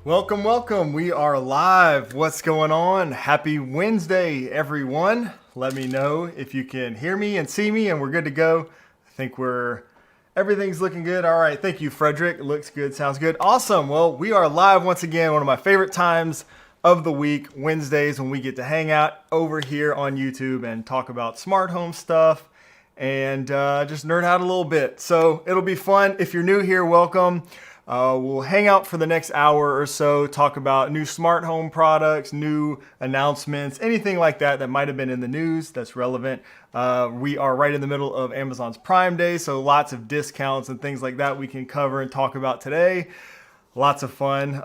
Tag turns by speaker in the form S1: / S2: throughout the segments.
S1: Welcome, welcome. We are live. What's going on? Happy Wednesday, everyone. Let me know if you can hear me and see me, and we're good to go. I think everything's looking good. All right. Thank you, Frederick. It looks good. Sounds good. Awesome. Well, we are live once again. One of my favorite times of the week, Wednesdays, when we get to hang out over here on YouTube and talk about smart home stuff and just nerd out a little bit. So it'll be fun. If you're new here, welcome. We'll hang out for the next hour or so, talk about new smart home products, new announcements, anything like that that might have been in the news that's relevant. We are right in the middle of Amazon's Prime Day, so lots of discounts and things like that we can cover and talk about today. Lots of fun.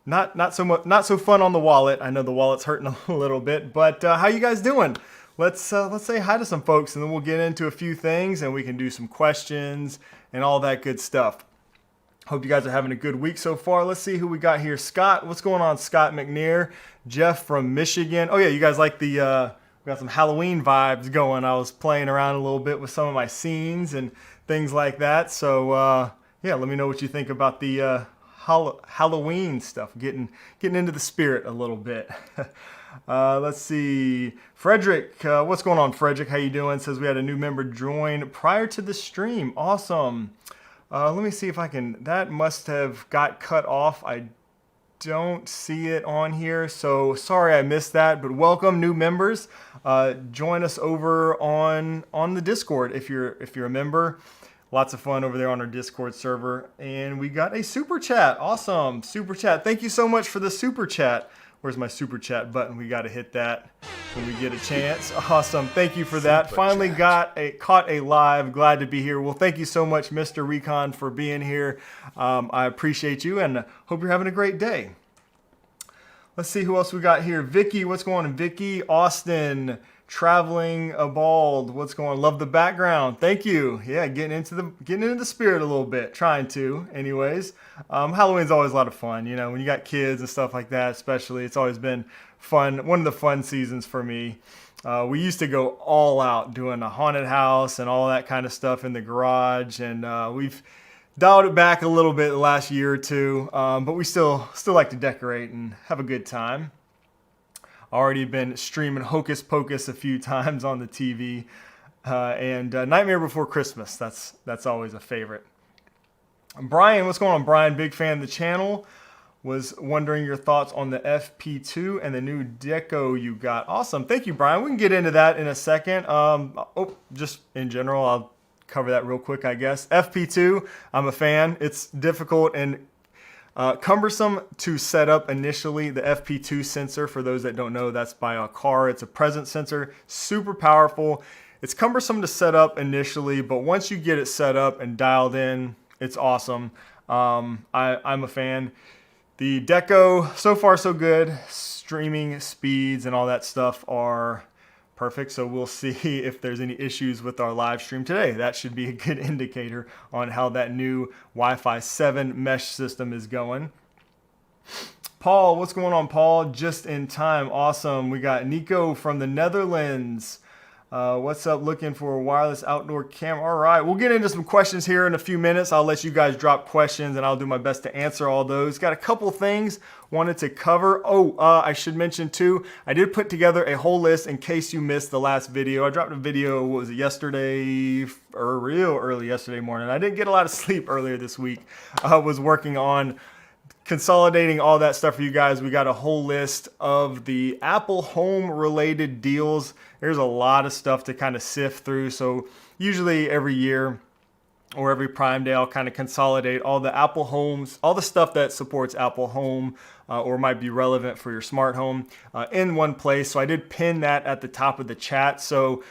S1: Not so fun on the wallet. I know the wallet's hurting a little bit, but how you guys doing? Let's say hi to some folks, and then we'll get into a few things, and we can do some questions and all that good stuff. Hope you guys are having a good week so far. Let's see who we got here. Scott, what's going on? Scott McNair. Jeff from Michigan. Oh yeah, you guys like we got some Halloween vibes going. I was playing around a little bit with some of my scenes and things like that. So yeah, let me know what you think about the Halloween stuff. Getting into the spirit a little bit. Let's see. Frederick, what's going on, Frederick? How you doing? Says we had a new member join prior to the stream. Awesome. Let me see if I can, that must have got cut off. I don't see it on here, so sorry I missed that, but welcome new members. Join us over on the Discord if you're a member. Lots of fun over there on our Discord server. And we got a super chat. Awesome, super chat. Thank you so much for the super chat. Where's my super chat button? We got to hit that when we get a chance. Awesome. Thank you for that. Super Finally chat. Caught a live. Glad to be here. Well, thank you so much, Mr. Recon, for being here. I appreciate you and hope you're having a great day. Let's see who else we got here. Vicky, what's going on? Vicky, Austin, traveling a bald. What's going on? Love the background. Thank you. Yeah, getting into the spirit a little bit. Trying to, anyways. Halloween's always a lot of fun. You know, when you got kids and stuff like that, especially, it's always been fun. One of the fun seasons for me. We used to go all out doing a haunted house and all that kind of stuff in the garage, and we've dialed it back a little bit the last year or two, but we still like to decorate and have a good time. Already been streaming Hocus Pocus a few times on the TV, and Nightmare Before Christmas. That's always a favorite. Brian, what's going on, Brian? Big fan of the channel. Was wondering your thoughts on the FP2 and the new deco you got. Awesome. Thank you, Brian. We can get into that in a second. Just in general, I'll cover that real quick, I guess. FP2, I'm a fan. It's difficult and cumbersome to set up initially. The FP2 sensor, for those that don't know, that's by a car. It's a presence sensor, super powerful. It's cumbersome to set up initially, but once you get it set up and dialed in, it's awesome. I'm a fan. The deco, so far so good. Streaming speeds and all that stuff are perfect. So we'll see if there's any issues with our live stream today. That should be a good indicator on how that new Wi-Fi 7 mesh system is going. Paul, what's going on, Paul? Just in time. Awesome. We got Nico from the Netherlands. What's up? Looking for a wireless outdoor camera. All right, we'll get into some questions here in a few minutes. I'll let you guys drop questions and I'll do my best to answer all those. Got a couple things wanted to cover. I should mention too, I did put together a whole list in case you missed the last video. I dropped a video, what was it, yesterday, or real early yesterday morning. I didn't get a lot of sleep earlier this week. I was working on consolidating all that stuff for you guys. We got a whole list of the Apple Home related deals. There's a lot of stuff to kind of sift through. So usually every year or every Prime Day, I'll kind of consolidate all the Apple Homes, all the stuff that supports Apple Home or might be relevant for your smart home in one place. So I did pin that at the top of the chat. So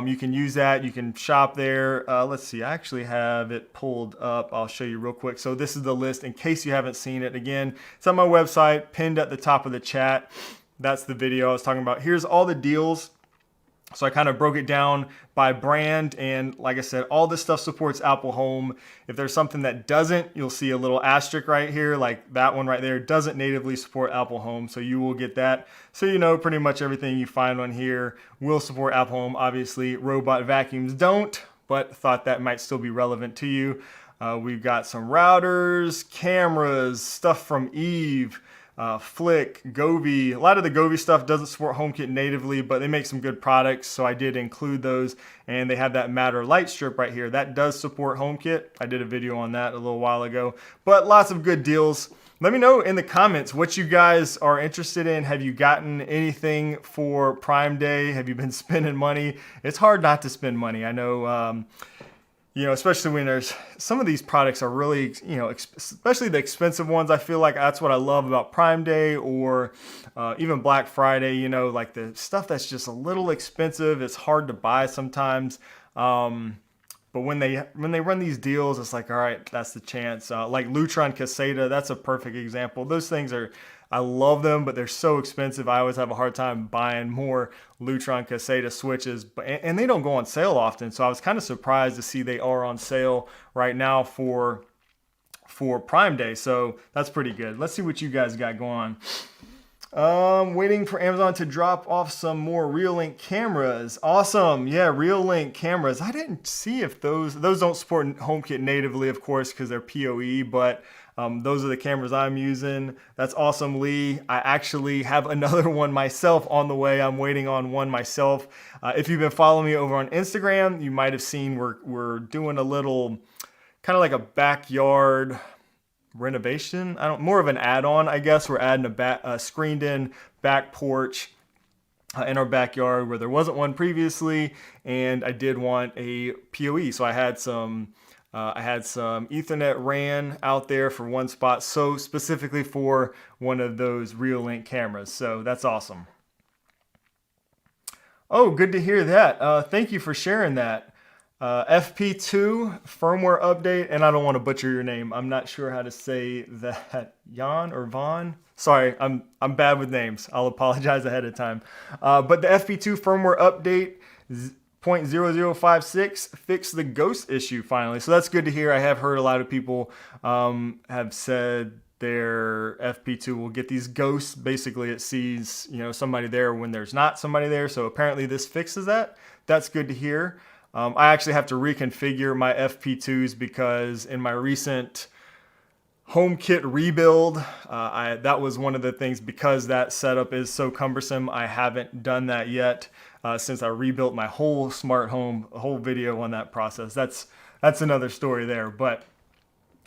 S1: you can use that. You can shop there. Let's see. I actually have it pulled up. I'll show you real quick. So this is the list in case you haven't seen it. Again, it's on my website, pinned at the top of the chat. That's the video I was talking about. Here's all the deals. So I kind of broke it down by brand, and like I said, all this stuff supports Apple Home. If there's something that doesn't, you'll see a little asterisk right here, like that one right there doesn't natively support Apple Home, so you will get that. So you know pretty much everything you find on here will support Apple Home. Obviously, robot vacuums don't, but thought that might still be relevant to you. We've got some routers, cameras, stuff from Eve, Flick, Govee. A lot of the Govee stuff doesn't support HomeKit natively, but they make some good products, so I did include those. And they have that Matter light strip right here. That does support HomeKit. I did a video on that a little while ago, but lots of good deals. Let me know in the comments what you guys are interested in. Have you gotten anything for Prime Day? Have you been spending money? It's hard not to spend money. I know, you know, especially when there's some of these products are really, you know, especially the expensive ones. I feel like that's what I love about Prime Day or even Black Friday, you know, like the stuff that's just a little expensive. It's hard to buy sometimes. But when they run these deals, it's like, all right, that's the chance. Like Lutron Caseta, that's a perfect example. Those things are, I love them, but they're so expensive. I always have a hard time buying more Lutron Caseta switches, and they don't go on sale often. So I was kind of surprised to see they are on sale right now for Prime Day. So that's pretty good. Let's see what you guys got going on. Waiting for Amazon to drop off some more Real-Link cameras. Awesome. Yeah, Real-Link cameras. I didn't see if those don't support HomeKit natively, of course, because they're PoE, but those are the cameras I'm using. That's awesome, Lee. I actually have another one myself on the way. I'm waiting on one myself. If you've been following me over on Instagram, you might have seen we're doing a little kind of like a backyard renovation. More of an add-on, I guess. We're adding a screened-in back porch in our backyard where there wasn't one previously, and I did want a PoE, so I had some Ethernet RAN out there for one spot, so specifically for one of those Real-Link cameras. So that's awesome. Oh, good to hear that. Thank you for sharing that. FP2 firmware update, and I don't want to butcher your name. I'm not sure how to say that. Jan or Vaughn? Sorry, I'm bad with names. I'll apologize ahead of time. But the FP2 firmware update 0.0056 fixed the ghost issue finally. So that's good to hear. I have heard a lot of people have said their FP2 will get these ghosts. Basically, it sees, you know, somebody there when there's not somebody there. So apparently this fixes that. That's good to hear. I actually have to reconfigure my FP2s because in my recent HomeKit rebuild, that was one of the things, because that setup is so cumbersome. I haven't done that yet since I rebuilt my whole smart home, a whole video on that process. That's another story there. But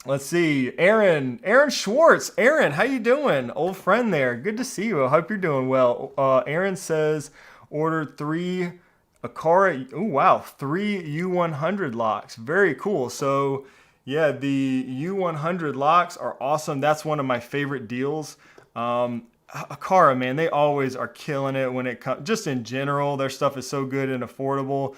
S1: let's see, Aaron Schwartz. Aaron, how you doing? Old friend there. Good to see you. I hope you're doing well. Aaron says ordered 3 Akara, oh wow, 3 U100 locks. Very cool. So yeah, the U100 locks are awesome. That's one of my favorite deals. Akara, man, they always are killing it when it comes, just in general, their stuff is so good and affordable.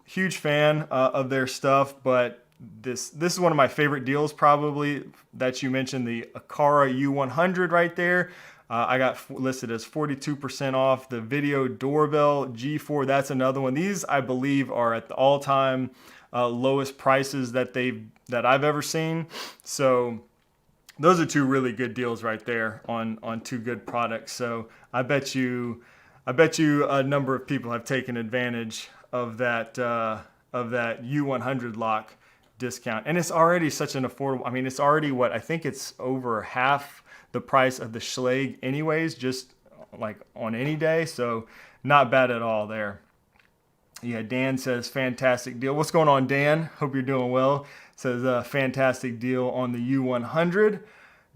S1: Huge fan of their stuff, but this is one of my favorite deals probably that you mentioned, the Akara U100 right there. I got listed as 42% off. The video doorbell G4, that's another one. These, I believe, are at the all-time lowest prices that I've ever seen. So those are 2 really good deals right there on 2 good products. So I bet you a number of people have taken advantage of that U100 lock discount. And it's already such an affordable, I mean, it's already what, I think it's over half the price of the Schlage anyways, just like on any day. So not bad at all there. Yeah, Dan says fantastic deal. What's going on, Dan? Hope you're doing well. Says fantastic deal on the U100.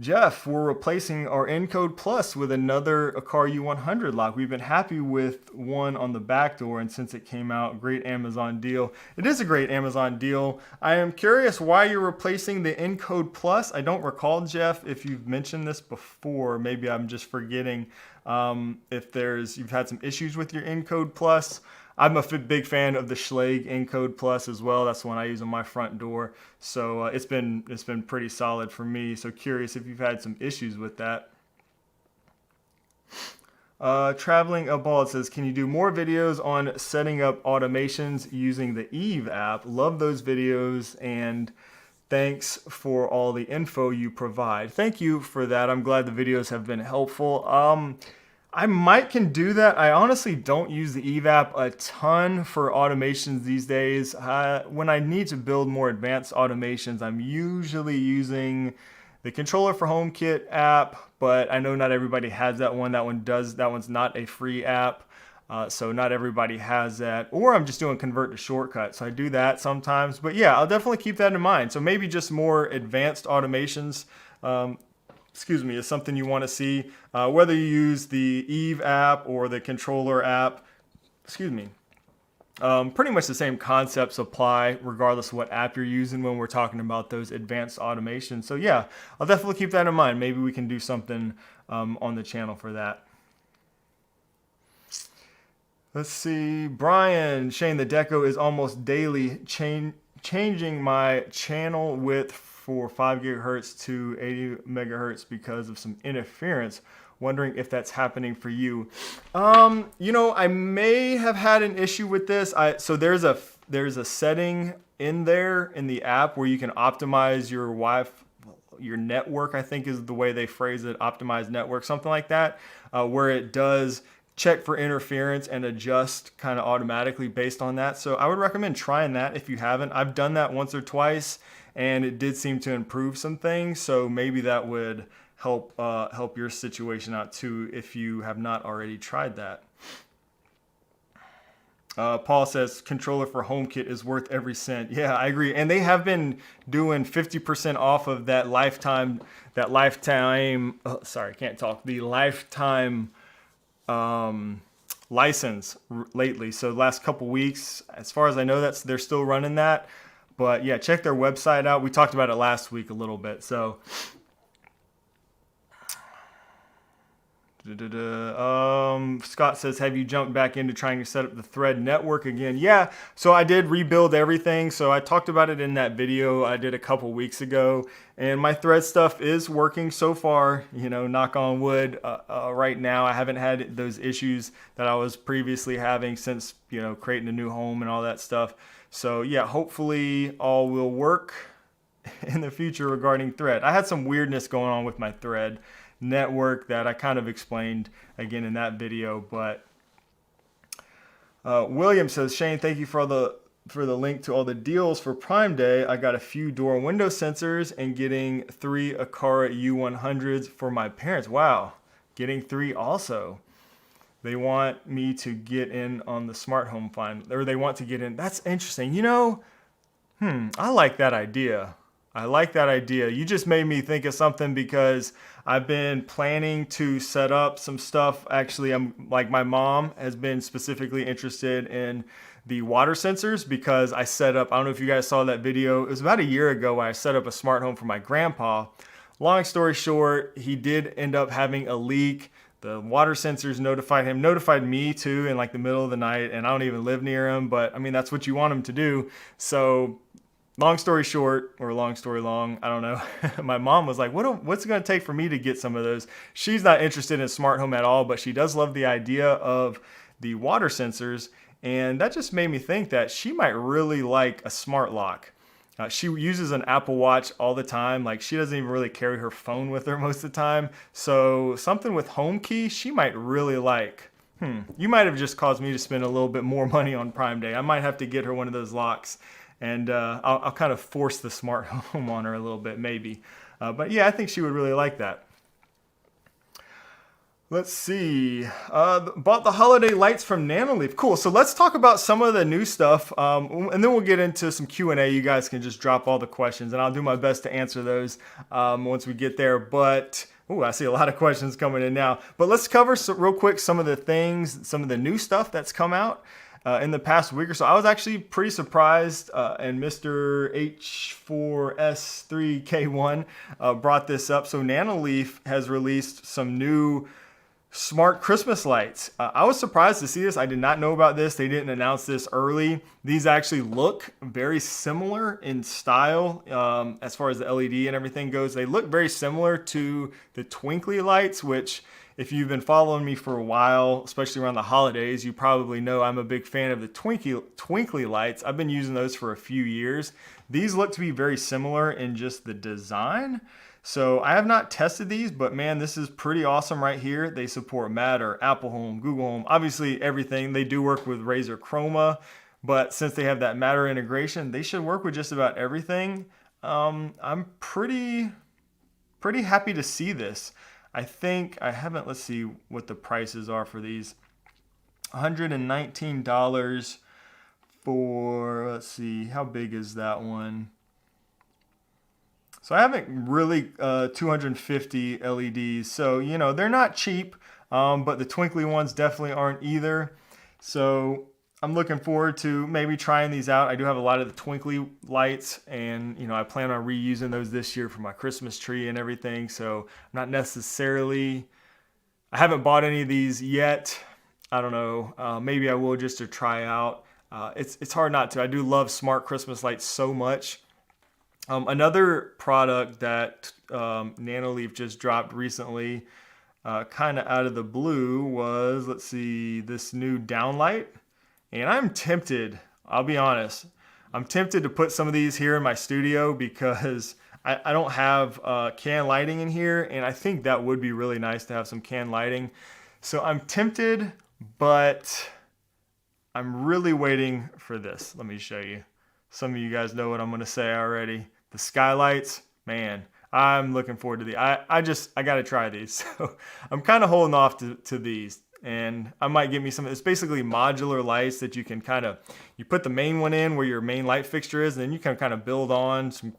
S1: Jeff, we're replacing our Encode Plus with another Akara U100 lock. We've been happy with one on the back door, and since it came out, great Amazon deal. It is a great Amazon deal. I am curious why you're replacing the Encode Plus. I don't recall, Jeff, if you've mentioned this before. Maybe I'm just forgetting if you've had some issues with your Encode Plus. I'm a big fan of the Schlage Encode Plus as well. That's the one I use on my front door. So it's been pretty solid for me. So curious if you've had some issues with that. Traveling a Ball says, can you do more videos on setting up automations using the Eve app? Love those videos, and thanks for all the info you provide. Thank you for that. I'm glad the videos have been helpful. I might can do that. I honestly don't use the Eve app a ton for automations these days. When I need to build more advanced automations, I'm usually using the Controller for HomeKit app, but I know not everybody has that one. That one's not a free app. So not everybody has that. Or I'm just doing convert to shortcut. So I do that sometimes. But yeah, I'll definitely keep that in mind. So maybe just more advanced automations is something you want to see. Whether you use the Eve app or the controller app, pretty much the same concepts apply regardless of what app you're using when we're talking about those advanced automations. So yeah, I'll definitely keep that in mind. Maybe we can do something on the channel for that. Let's see, Brian, Shane, the deco is almost daily changing my channel width for 5 gigahertz to 80 megahertz because of some interference. Wondering if that's happening for you. I may have had an issue with this. So there's a setting in there in the app where you can optimize your your network, I think is the way they phrase it, optimize network, something like that, where it does check for interference and adjust kind of automatically based on that. So I would recommend trying that if you haven't. I've done that once or twice and it did seem to improve some things. So maybe that would help your situation out too if you have not already tried that. Paul says controller for HomeKit is worth every cent. Yeah, I agree. And they have been doing 50% off of the lifetime license lately. So the last couple weeks, as far as I know, they're still running that. But yeah, check their website out. We talked about it last week a little bit. So Scott says, have you jumped back into trying to set up the Thread network again? Yeah, so I did rebuild everything. So I talked about it in that video I did a couple weeks ago, and my Thread stuff is working so far, knock on wood. Right now, I haven't had those issues that I was previously having since, creating a new home and all that stuff. So yeah, hopefully all will work in the future regarding Thread. I had some weirdness going on with my Thread network that I kind of explained again in that video, but William says, Shane, thank you for the link to all the deals for Prime Day. I got a few door and window sensors and getting 3 Aqara U100s for my parents. Wow, getting 3 also. They want me to get in on the smart home fund, or they want to get in. That's interesting. I like that idea. You just made me think of something because I've been planning to set up some stuff. Actually, my mom has been specifically interested in the water sensors because I set up, I don't know if you guys saw that video. It was about a year ago when I set up a smart home for my grandpa. Long story short, he did end up having a leak. The water sensors notified me too in the middle of the night, and I don't even live near him, but that's what you want him to do. So long story short, or long story long, I don't know. My mom was like, what's it going to take for me to get some of those? She's not interested in smart home at all, but she does love the idea of the water sensors. And that just made me think that she might really like a smart lock. She uses an Apple Watch all the time. She doesn't even really carry her phone with her most of the time. So something with home key, she might really like. You might have just caused me to spend a little bit more money on Prime Day. I might have to get her one of those locks. And I'll kind of force the smart home on her a little bit, maybe. But yeah, I think she would really like that. Let's see. Bought the holiday lights from Nanoleaf. Cool. So let's talk about some of the new stuff, and then we'll get into some Q&A. You guys can just drop all the questions, and I'll do my best to answer those once we get there. But I see a lot of questions coming in now. But let's cover real quick some of the new stuff that's come out in the past week or so. I was actually pretty surprised, and Mr. H4S3K1 brought this up. So Nanoleaf has released some new smart Christmas lights. I was surprised to see this. I did not know about this. They didn't announce this early. These actually look very similar in style as far as the LED and everything goes. They look very similar to the twinkly lights, which if you've been following me for a while, especially around the holidays, you probably know I'm a big fan of the twinkly lights. I've been using those for a few years. These look to be very similar in just the design. So I have not tested these, but man, this is pretty awesome right here. They support Matter, Apple Home, Google Home, obviously everything. They do work with Razer Chroma, but since they have that Matter integration, they should work with just about everything. I'm pretty happy to see this. I think I haven't, let's see what the prices are for these. $119 for, let's see, how big is that one? So I haven't really 250 LEDs. So, you know, they're not cheap, but the twinkly ones definitely aren't either. So I'm looking forward to maybe trying these out. I do have a lot of the twinkly lights, and, you know, I plan on reusing those this year for my Christmas tree and everything. So I'm not necessarily, I haven't bought any of these yet. I don't know. Maybe I will just to try out. It's hard not to. I do love smart Christmas lights so much. Another product that Nanoleaf just dropped recently, kind of out of the blue, was, let's see, this new downlight. And I'm tempted, I'll be honest, I'm tempted to put some of these here in my studio because I don't have can lighting in here, and I think that would be really nice to have some can lighting. So I'm tempted, but I'm really waiting for this. Let me show you. Some of you guys know what I'm going to say already. The skylights, man, I'm looking forward to the. I got to try these. So I'm kind of holding off to these, and I might get me some. It's basically modular lights that you can kind of, you put the main one in where your main light fixture is, and then you can kind of build on some,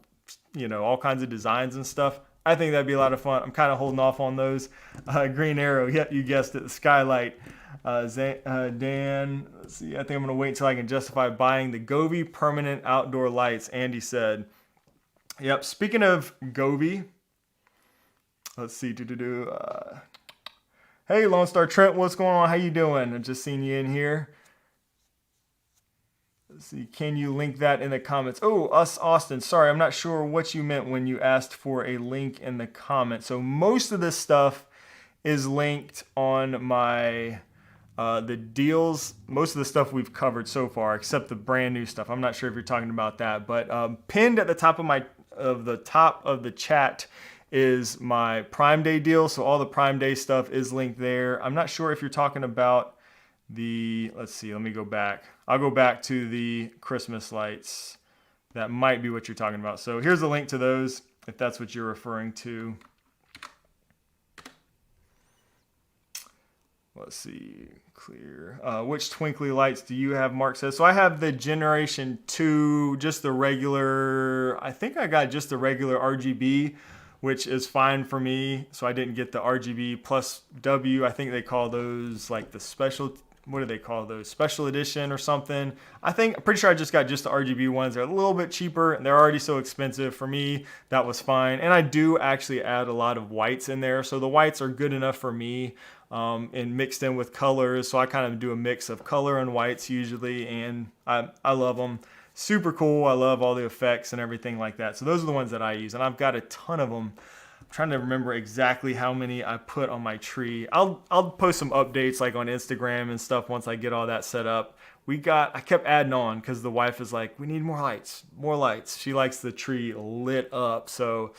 S1: you know, all kinds of designs and stuff. I think that'd be a lot of fun. I'm kind of holding off on those. Green Arrow, yep, you guessed it, the skylight. Dan, let's see, I think I'm going to wait until I can justify buying the Govee permanent outdoor lights, Andy said. Yep, speaking of Govee, let's see, hey, Lone Star Trent, what's going on? How you doing? I'm just seeing you in here. Let's see, can you link that in the comments? Oh, us Austin, sorry, I'm not sure what you meant when you asked for a link in the comments. So most of this stuff is linked on my the deals. Most of the stuff we've covered so far, except the brand new stuff. I'm not sure if you're talking about that, but pinned at the top of the chat is my Prime Day deal. So all the Prime Day stuff is linked there. I'm not sure if you're talking about the, let's see, let me go back. I'll go back to the Christmas lights. That might be what you're talking about. So here's a link to those, if that's what you're referring to. Let's see, clear. Which twinkly lights do you have, Mark says? So I have the Generation 2, just the regular, I think I got just the regular RGB, which is fine for me. So I didn't get the RGB plus W. I think they call those like the special, what do they call those? Special edition or something. I'm pretty sure I just got just the RGB ones. They're a little bit cheaper and they're already so expensive. For me, that was fine. And I do actually add a lot of whites in there. So the whites are good enough for me. And mixed in with colors. So I kind of do a mix of color and whites usually, and I love them. Super cool. I love all the effects and everything like that. So those are the ones that I use, and I've got a ton of them. I'm trying to remember exactly how many I put on my tree. I'll post some updates like on Instagram and stuff once I get all that set up. I kept adding on because the wife is like, we need more lights, more lights. She likes the tree lit up, so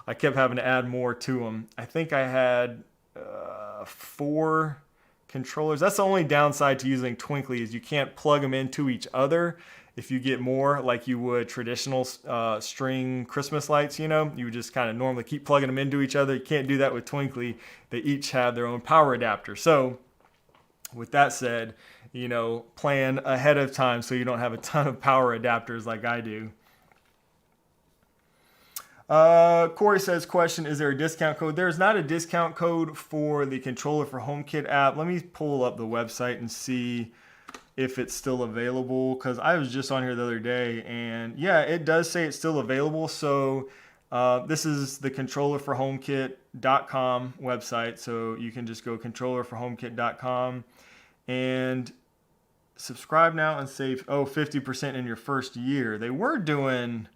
S1: I kept having to add more to them. I think I had 4 controllers. That's the only downside to using Twinkly is you can't plug them into each other. If you get more like you would traditional string Christmas lights, you know, you would just kind of normally keep plugging them into each other. You can't do that with Twinkly. They each have their own power adapter. So with that said, you know, plan ahead of time so you don't have a ton of power adapters like I do. Corey says, question, is there a discount code? There's not a discount code for the Controller for HomeKit app. Let me pull up the website and see if it's still available, because I was just on here the other day, and yeah, it does say it's still available. So this is the controllerforhomekit.com website, so you can just go controllerforhomekit.com and subscribe now and save 50% in your first year. They were doing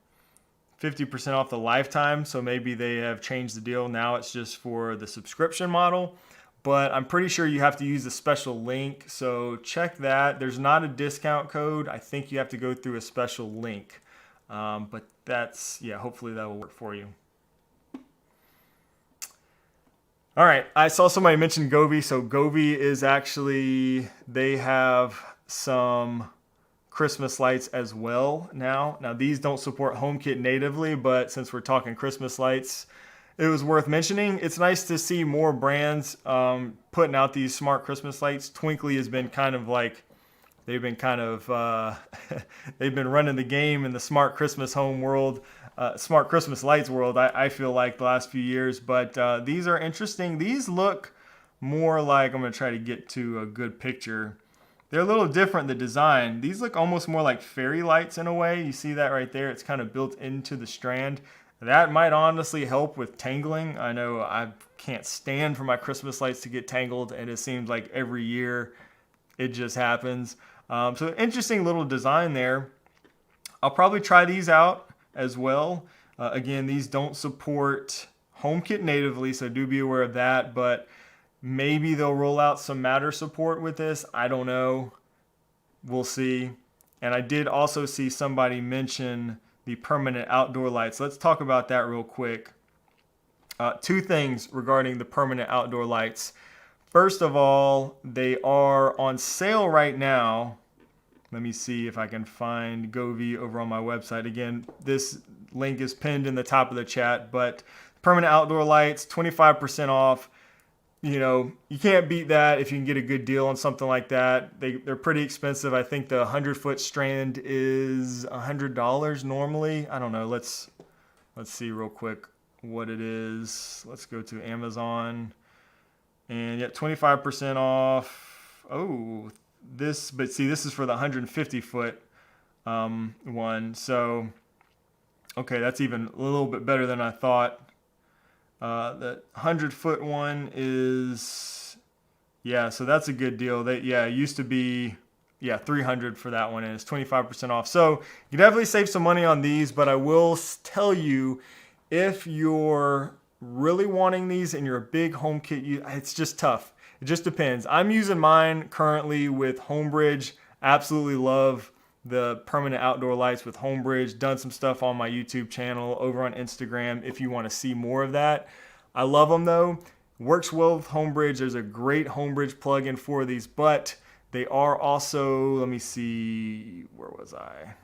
S1: 50% off the lifetime, so maybe they have changed the deal. Now it's just for the subscription model, but I'm pretty sure you have to use a special link, so check that. There's not a discount code. I think you have to go through a special link, but that's, yeah, hopefully that will work for you. All right, I saw somebody mention Govee. So Govee is actually, they have some Christmas lights as well now. Now these don't support HomeKit natively, but since we're talking Christmas lights, it was worth mentioning. It's nice to see more brands putting out these smart Christmas lights. Twinkly has been kind of like, they've been they've been running the game in the smart Christmas home world, smart Christmas lights world, I feel like the last few years. But these are interesting. These look more like, I'm gonna try to get to a good picture. They're a little different, the design. These look almost more like fairy lights in a way. You see that right there? It's kind of built into the strand. That might honestly help with tangling. I know I can't stand for my Christmas lights to get tangled, and it seems like every year it just happens. So interesting little design there. I'll probably try these out as well. Again, these don't support HomeKit natively, so do be aware of that, but maybe they'll roll out some Matter support with this. I don't know. We'll see. And I did also see somebody mention the permanent outdoor lights. Let's talk about that real quick. Two things regarding the permanent outdoor lights. First of all, they are on sale right now. Let me see if I can find Govee over on my website. Again, this link is pinned in the top of the chat, but permanent outdoor lights, 25% off. You know, you can't beat that if you can get a good deal on something like that. They're pretty expensive. I think the 100-foot strand is $100 normally. I don't know. Let's see real quick what it is. Let's go to Amazon. And yeah, 25% off. Oh, but see, this is for the 150-foot one. So, okay, that's even a little bit better than I thought. The 100-foot one is, yeah, so that's a good deal. It used to be, $300 for that one, and it's 25% off. So you can definitely save some money on these, but I will tell you, if you're really wanting these and you're a big HomeKit, it's just tough. It just depends. I'm using mine currently with Homebridge. Absolutely love the permanent outdoor lights with Homebridge. Done some stuff on my YouTube channel, over on Instagram if you want to see more of that. I love them though. Works well with Homebridge. There's a great Homebridge plugin for these, but they are also, let me see, where was I?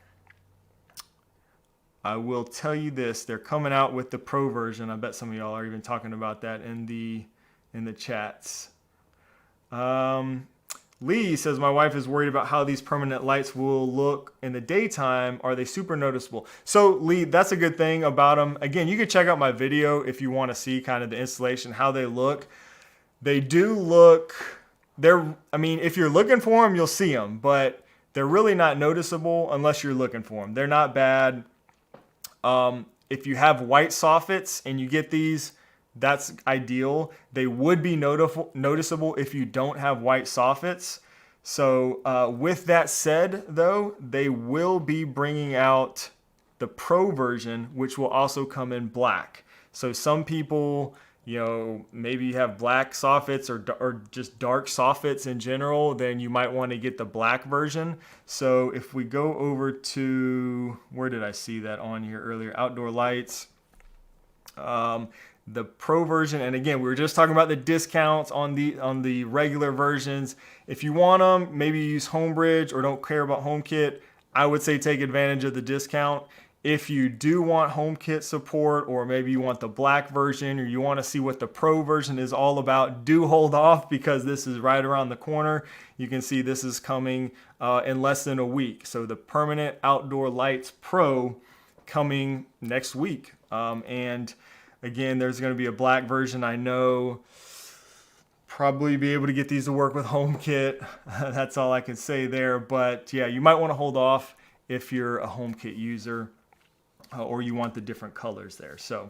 S1: I will tell you this, they're coming out with the Pro version. I bet some of y'all are even talking about that in the chats. Lee says, my wife is worried about how these permanent lights will look in the daytime. Are they super noticeable? So Lee, that's a good thing about them. Again, you can check out my video if you want to see kind of the installation, how they look. They do look, if you're looking for them, you'll see them, but they're really not noticeable unless you're looking for them. They're not bad. If you have white soffits and you get these, that's ideal. They would be noticeable if you don't have white soffits. So with that said, though, they will be bringing out the Pro version, which will also come in black. So some people, maybe you have black soffits or just dark soffits in general, then you might want to get the black version. So if we go over to, where did I see that on here earlier? Outdoor lights. The Pro version, and again, we were just talking about the discounts on the regular versions. If you want them, maybe use Homebridge or don't care about HomeKit, I would say take advantage of the discount. If you do want HomeKit support, or maybe you want the black version, or you want to see what the Pro version is all about, do hold off because this is right around the corner. You can see this is coming in less than a week. So the Permanent Outdoor Lights Pro coming next week. And again, there's going to be a black version. I know probably be able to get these to work with HomeKit. That's all I can say there. But yeah, you might want to hold off if you're a HomeKit user or you want the different colors there. So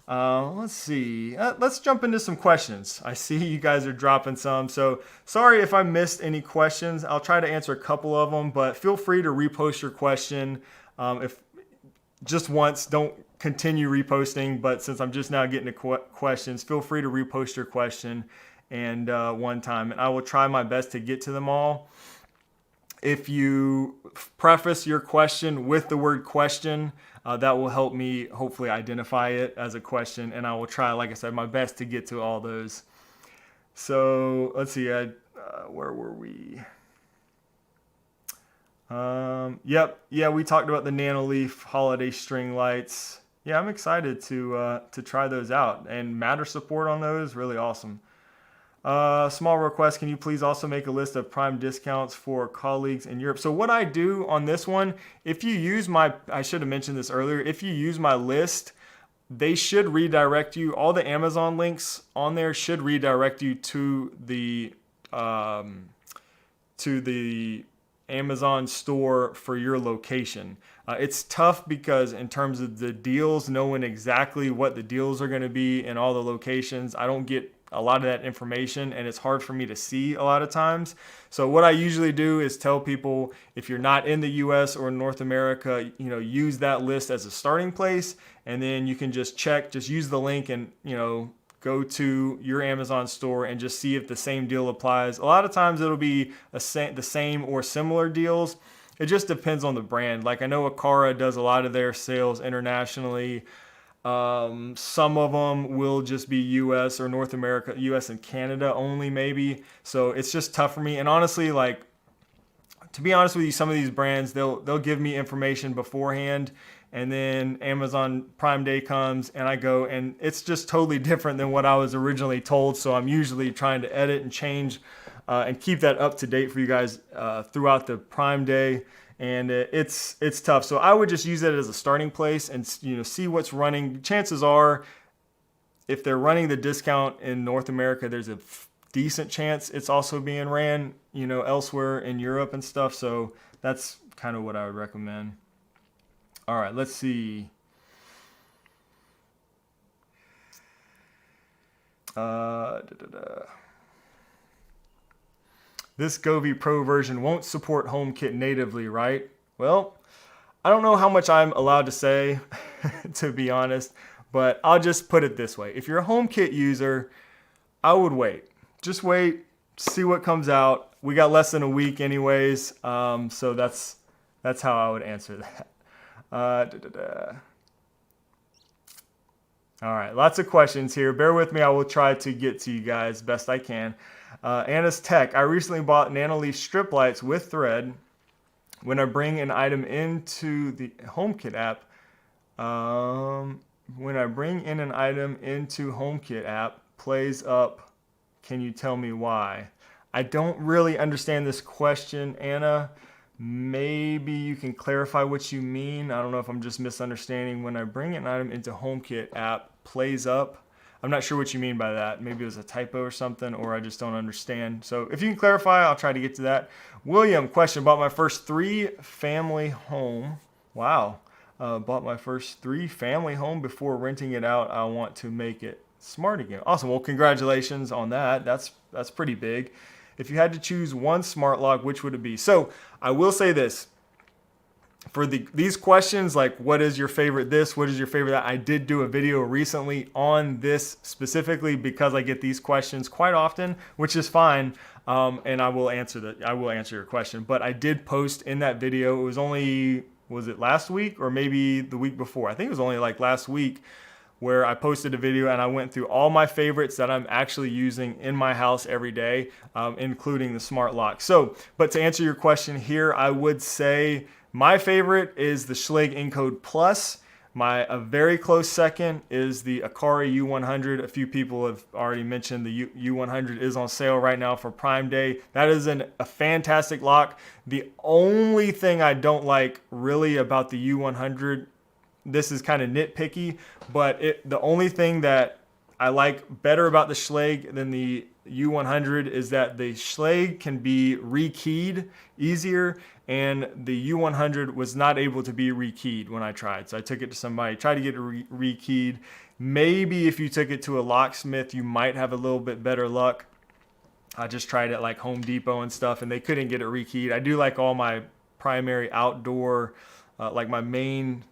S1: let's see. Let's jump into some questions. I see you guys are dropping some. So sorry if I missed any questions. I'll try to answer a couple of them, but feel free to repost your question. If just once, don't continue reposting, but since I'm just now getting to questions, feel free to repost your question and one time, and I will try my best to get to them all. If you preface your question with the word question, That will help me hopefully identify it as a question, and I will try, like I said, my best to get to all those. So let's see, where were we? Yep, yeah, we talked about the Nanoleaf holiday string lights. Yeah, I'm excited to try those out, and Matter support on those, really awesome. Small request, can you please also make a list of Prime discounts for colleagues in Europe? So what I do on this one, if you use I should have mentioned this earlier, if you use my list, they should redirect you. All the Amazon links on there should redirect you to the Amazon store for your location. It's tough because in terms of the deals, knowing exactly what the deals are going to be in all the locations, I don't get a lot of that information, and it's hard for me to see a lot of times. So what I usually do is tell people, if you're not in the US or North America, use that list as a starting place, and then you can just check, just use the link and, go to your Amazon store and just see if the same deal applies. A lot of times it'll be the same or similar deals. It just depends on the brand. Like I know Akara does a lot of their sales internationally. Some of them will just be US or North America, US and Canada only maybe. So it's just tough for me. And honestly, like, to be honest with you, some of these brands, they'll give me information beforehand, and then Amazon Prime Day comes and I go, and it's just totally different than what I was originally told. So I'm usually trying to edit and change and keep that up to date for you guys throughout the Prime Day. And it's tough. So I would just use it as a starting place and see what's running. Chances are, if they're running the discount in North America, there's a decent chance it's also being ran elsewhere in Europe and stuff. So that's kind of what I would recommend. All right, let's see. This Govee Pro version won't support HomeKit natively, right? Well, I don't know how much I'm allowed to say, to be honest, but I'll just put it this way. If you're a HomeKit user, I would wait. Just wait, see what comes out. We got less than a week anyways, so that's how I would answer that. All right, lots of questions here. Bear with me. I will try to get to you guys best I can. Anna's Tech. I recently bought Nanoleaf strip lights with thread. When I bring an item into the HomeKit app, plays up. Can you tell me why? I don't really understand this question, Anna. Maybe you can clarify what you mean. I don't know if I'm just misunderstanding. When I bring an item into HomeKit app, plays up. I'm not sure what you mean by that. Maybe it was a typo or something, or I just don't understand. So if you can clarify, I'll try to get to that. William, question. Bought my first 3-family home. Wow. Bought my first 3-family home. Before renting it out, I want to make it smart again. Awesome. Well, congratulations on that. That's pretty big. If you had to choose one smart lock, which would it be? So I will say this. For these questions, like what is your favorite this, what is your favorite that, I did do a video recently on this specifically because I get these questions quite often, which is fine, and I will answer your question. But I did post in that video, it was only, was it last week or maybe the week before? I think it was only like last week, where I posted a video and I went through all my favorites that I'm actually using in my house every day, including the smart lock. So, but to answer your question here, I would say my favorite is the Schlage Encode Plus. A very close second is the Akara U100. A few people have already mentioned the U100 is on sale right now for Prime Day. That is a fantastic lock. The only thing I don't like really about the U100, this is kind of nitpicky, but the only thing that I like better about the Schlage than the U100 is that the Schlage can be rekeyed easier, and the U100 was not able to be rekeyed when I tried. So I took it to somebody, tried to get it rekeyed. Maybe if you took it to a locksmith, you might have a little bit better luck. I just tried it like Home Depot and stuff, and they couldn't get it rekeyed. I do like all my primary outdoor, like my main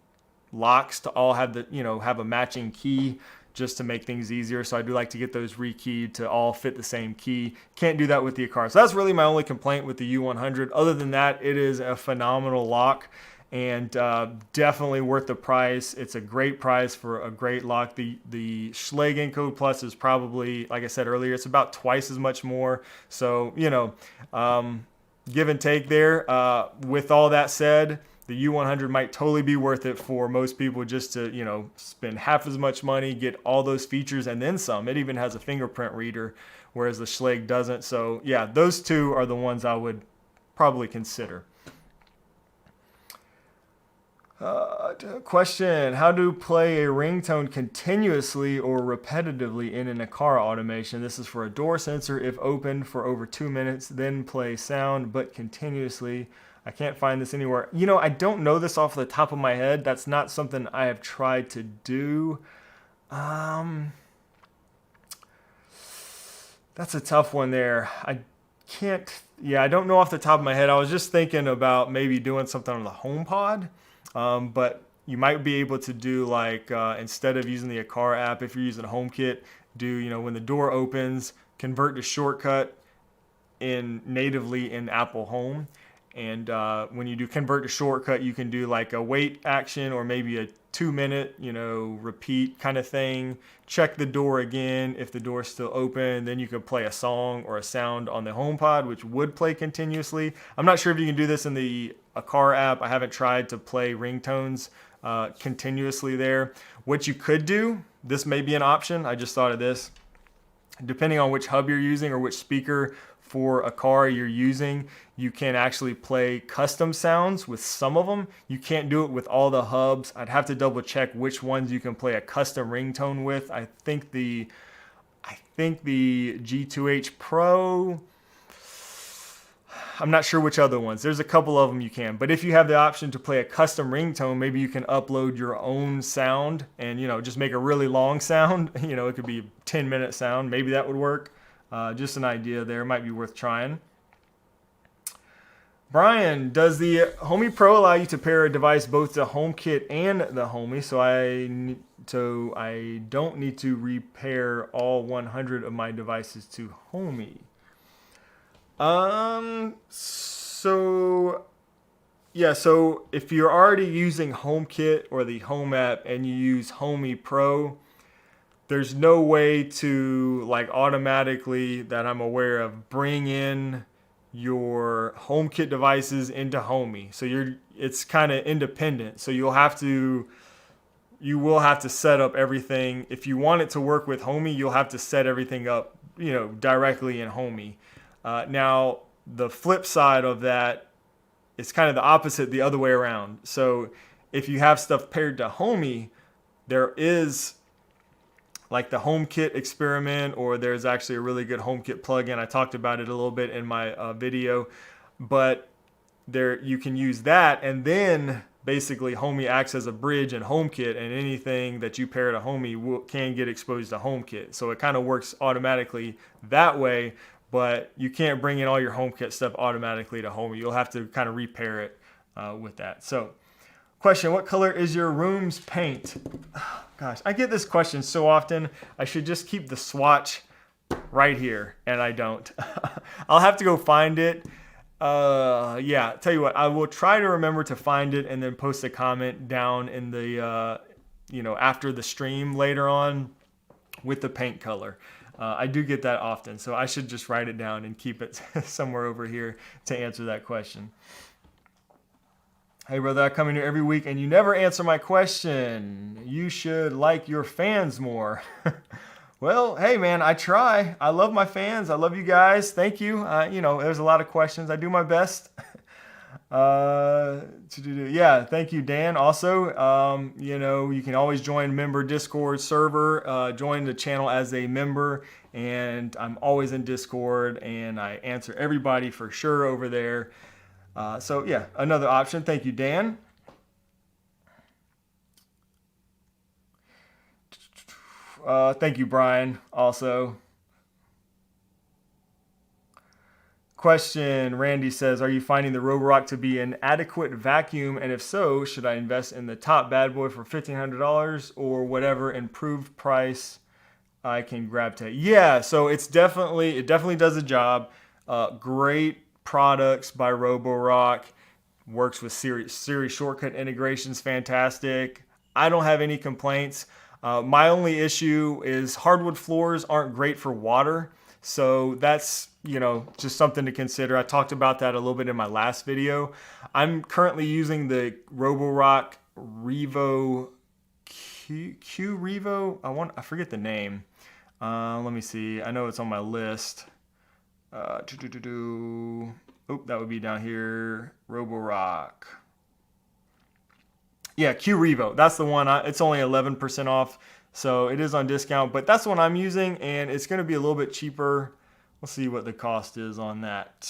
S1: locks to all have have a matching key just to make things easier. So I do like to get those rekeyed to all fit the same key. Can't do that with the Akara. So that's really my only complaint with the U100. Other than that, it is a phenomenal lock. and definitely worth the price. It's a great price for a great lock. The Schlage Encode Plus is probably, like I said earlier, it's about twice as much more. So, give and take there. With all that said, the U100 might totally be worth it for most people, just to, spend half as much money, get all those features and then some. It even has a fingerprint reader, whereas the Schlage doesn't. So yeah, those two are the ones I would probably consider. Question: how to play a ringtone continuously or repetitively in a car automation? This is for a door sensor. If opened for over 2 minutes, then play sound, but continuously. I can't find this anywhere. I don't know this off the top of my head. That's not something I have tried to do. That's a tough one there. I don't know off the top of my head. I was just thinking about maybe doing something on the HomePod. But you might be able to do like, instead of using the Car app, if you're using HomeKit, do, when the door opens, convert to shortcut natively in Apple Home. And when you do convert to shortcut, you can do like a wait action or maybe a 2-minute, repeat kind of thing. Check the door again. If the door's still open, then you can play a song or a sound on the HomePod, which would play continuously. I'm not sure if you can do this in the Car app. I haven't tried to play ringtones continuously there. What you could do, this may be an option. I just thought of this. Depending on which hub you're using or which speaker for a car you're using, you can actually play custom sounds with some of them. You can't do it with all the hubs. I'd have to double check which ones you can play a custom ringtone with. I think the G2H Pro, I'm not sure which other ones. There's a couple of them you can. But if you have the option to play a custom ringtone, maybe you can upload your own sound and, just make a really long sound. It could be a 10-minute sound. Maybe that would work. Just an idea there. Might be worth trying. Brian, does the Homey Pro allow you to pair a device both to HomeKit and the Homey, so I don't need to repair all 100 of my devices to Homey? So if you're already using HomeKit or the Home app and you use Homey Pro, there's no way to automatically, that I'm aware of, bring in your HomeKit devices into Homey. So it's kind of independent. So you will have to set up everything. If you want it to work with Homey, you'll have to set everything up, directly in Homey. Now, the flip side of that is kind of the opposite, the other way around. So if you have stuff paired to Homey, there is like the HomeKit experiment, or there's actually a really good HomeKit plugin. I talked about it a little bit in my video, but there you can use that, and then basically Homey acts as a bridge in HomeKit, and anything that you pair to Homey can get exposed to HomeKit. So it kind of works automatically that way, but you can't bring in all your HomeKit stuff automatically to Homey. You'll have to kind of repair it with that. So, question: what color is your room's paint? Gosh, I get this question so often. I should just keep the swatch right here, and I don't. I'll have to go find it. Tell you what, I will try to remember to find it and then post a comment down in the, after the stream later on with the paint color. I do get that often, so I should just write it down and keep it somewhere over here to answer that question. Hey brother, I come in here every week and you never answer my question. You should like your fans more. Well, hey man, I try. I love my fans. I love you guys. Thank you. There's a lot of questions. I do my best. Thank you, Dan. Also, you can always join member Discord server. Join the channel as a member, and I'm always in Discord, and I answer everybody for sure over there. Another option. Thank you, Dan. Thank you, Brian, also. Question, Randy says, are you finding the Roborock to be an adequate vacuum? And if so, should I invest in the top bad boy for $1,500 or whatever improved price I can grab to? Yeah, so it definitely does the job. Great products by Roborock. works with Siri shortcut integrations, fantastic. I don't have any complaints. My only issue is hardwood floors aren't great for water. So that's, just something to consider. I talked about that a little bit in my last video. I'm currently using the Roborock Revo Q Revo. I forget the name. Let me see. I know it's on my list. Oh, that would be down here. Roborock. Yeah, Q Revo. That's the one. It's only 11% off, so it is on discount. But that's the one I'm using, and it's going to be a little bit cheaper. We'll see what the cost is on that.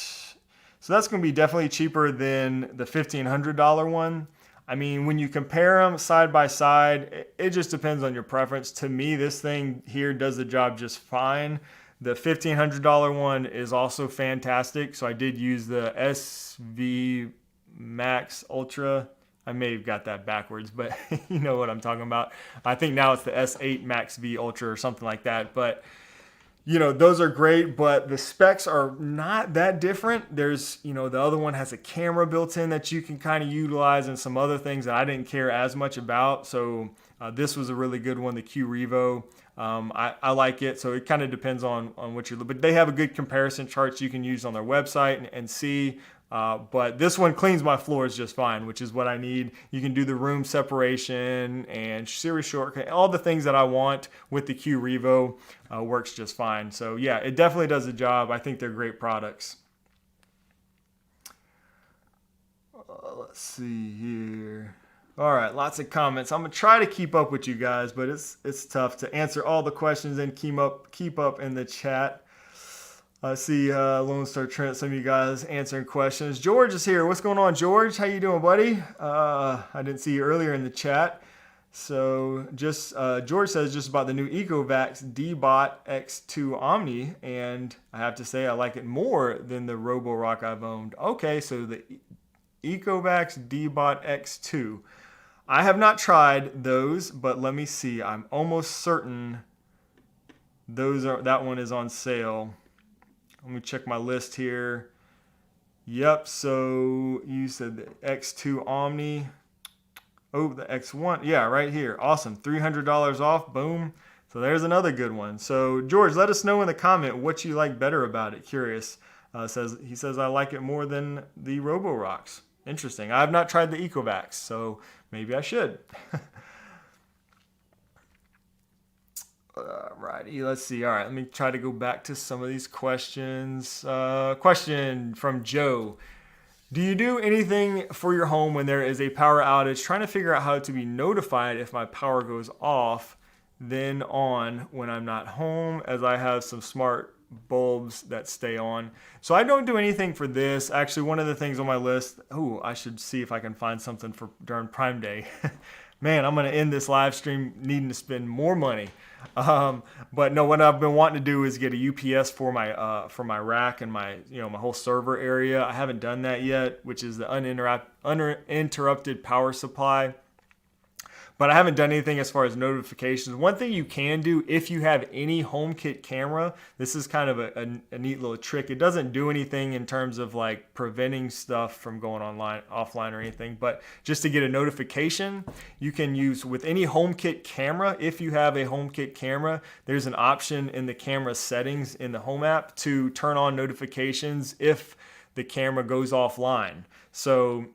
S1: So that's going to be definitely cheaper than the $1,500 one. I mean, when you compare them side by side, it just depends on your preference. To me, this thing here does the job just fine. The $1,500 one is also fantastic. So I did use the SV Max Ultra. I may have got that backwards, but you know what I'm talking about. I think now it's the S8 Max V Ultra or something like that. But those are great, but the specs are not that different. There's, the other one has a camera built in that you can kind of utilize and some other things that I didn't care as much about. So this was a really good one, the Q Revo. I like it. So it kind of depends on what you're, but they have a good comparison charts you can use on their website and see. But this one cleans my floors just fine, which is what I need. You can do the room separation and Siri shortcut, all the things that I want with the Q Revo works just fine. So yeah, it definitely does the job. I think they're great products. Let's see here. All right, lots of comments. I'm gonna try to keep up with you guys, but it's tough to answer all the questions and keep up in the chat. I see Lone Star Trent, some of you guys answering questions. George is here. What's going on, George? How you doing, buddy? I didn't see you earlier in the chat. So just George says just about the new Ecovacs D-Bot X2 Omni, and I have to say I like it more than the Roborock I've owned. Okay, so the Ecovacs D-Bot X2. I have not tried those, but let me see. I'm almost certain that one is on sale. Let me check my list here. Yep, so you said the X2 Omni. Oh, the X1. Yeah, right here. Awesome. $300 off. Boom. So there's another good one. So George, let us know in the comment what you like better about it. Curious. He says I like it more than the Roborocks. Interesting. I have not tried the Ecovacs, so maybe I should. Righty, let's see. All right, let me try to go back to some of these questions. Question from Joe. Do you do anything for your home when there is a power outage? Trying to figure out how to be notified if my power goes off, then on when I'm not home, as I have some smart bulbs that stay on. So I don't do anything for this. Actually, one of the things on my list, I should see if I can find something for during Prime Day. Man, I'm going to end this live stream needing to spend more money. But no, what I've been wanting to do is get a UPS for my rack and my whole server area. I haven't done that yet, which is the uninterrupted power supply. But I haven't done anything as far as notifications. One thing you can do if you have any HomeKit camera, this is kind of a neat little trick. It doesn't do anything in terms of like preventing stuff from going offline or anything, but just to get a notification, you can use with any HomeKit camera. If you have a HomeKit camera, there's an option in the camera settings in the Home app to turn on notifications if the camera goes offline. So,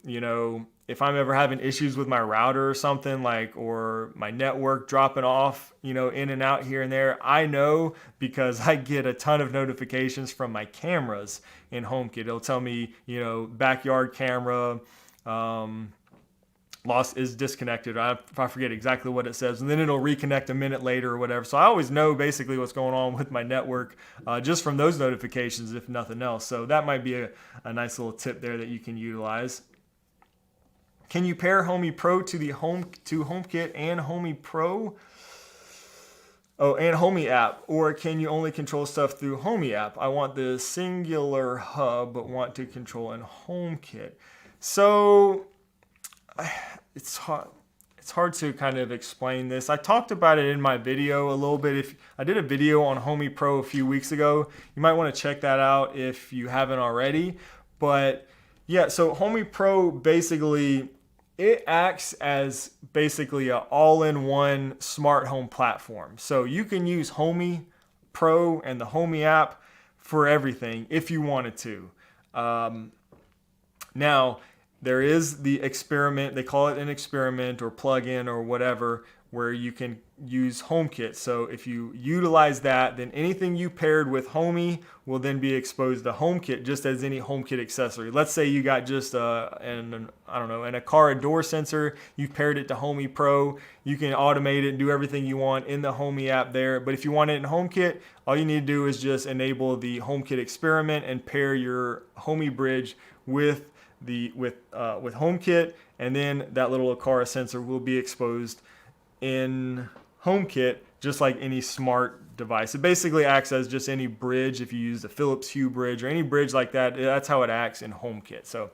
S1: if I'm ever having issues with my router or something or my network dropping off, in and out here and there, I know because I get a ton of notifications from my cameras in HomeKit. It'll tell me, backyard camera, lost is disconnected. I forget exactly what it says, and then it'll reconnect a minute later or whatever. So I always know basically what's going on with my network just from those notifications, if nothing else. So that might be a nice little tip there that you can utilize. Can you pair Homey Pro to HomeKit and Homey Pro? Oh, and Homey app, or can you only control stuff through Homey app? I want the singular hub, but want to control in HomeKit. So it's hard to kind of explain this. I talked about it in my video a little bit. I did a video on Homey Pro a few weeks ago. You might want to check that out if you haven't already. But Yeah, so Homey Pro basically it acts as basically an all-in-one smart home platform. So you can use Homey Pro and the Homey app for everything if you wanted to. Um, Now, there is the experiment, they call it an experiment or plug-in or whatever, where you can use HomeKit. So if you utilize that, then anything you paired with Homey will then be exposed to HomeKit just as any HomeKit accessory. Let's say you got just I don't know, an Aqara door sensor, you've paired it to Homey Pro, you can automate it and do everything you want in the Homey app there. But if you want it in HomeKit, all you need to do is just enable the HomeKit experiment and pair your Homey bridge with HomeKit, and then that little Aqara sensor will be exposed in HomeKit just like any smart device. It basically acts as just any bridge. If you use the Philips Hue bridge or any bridge like that, that's how it acts in HomeKit. So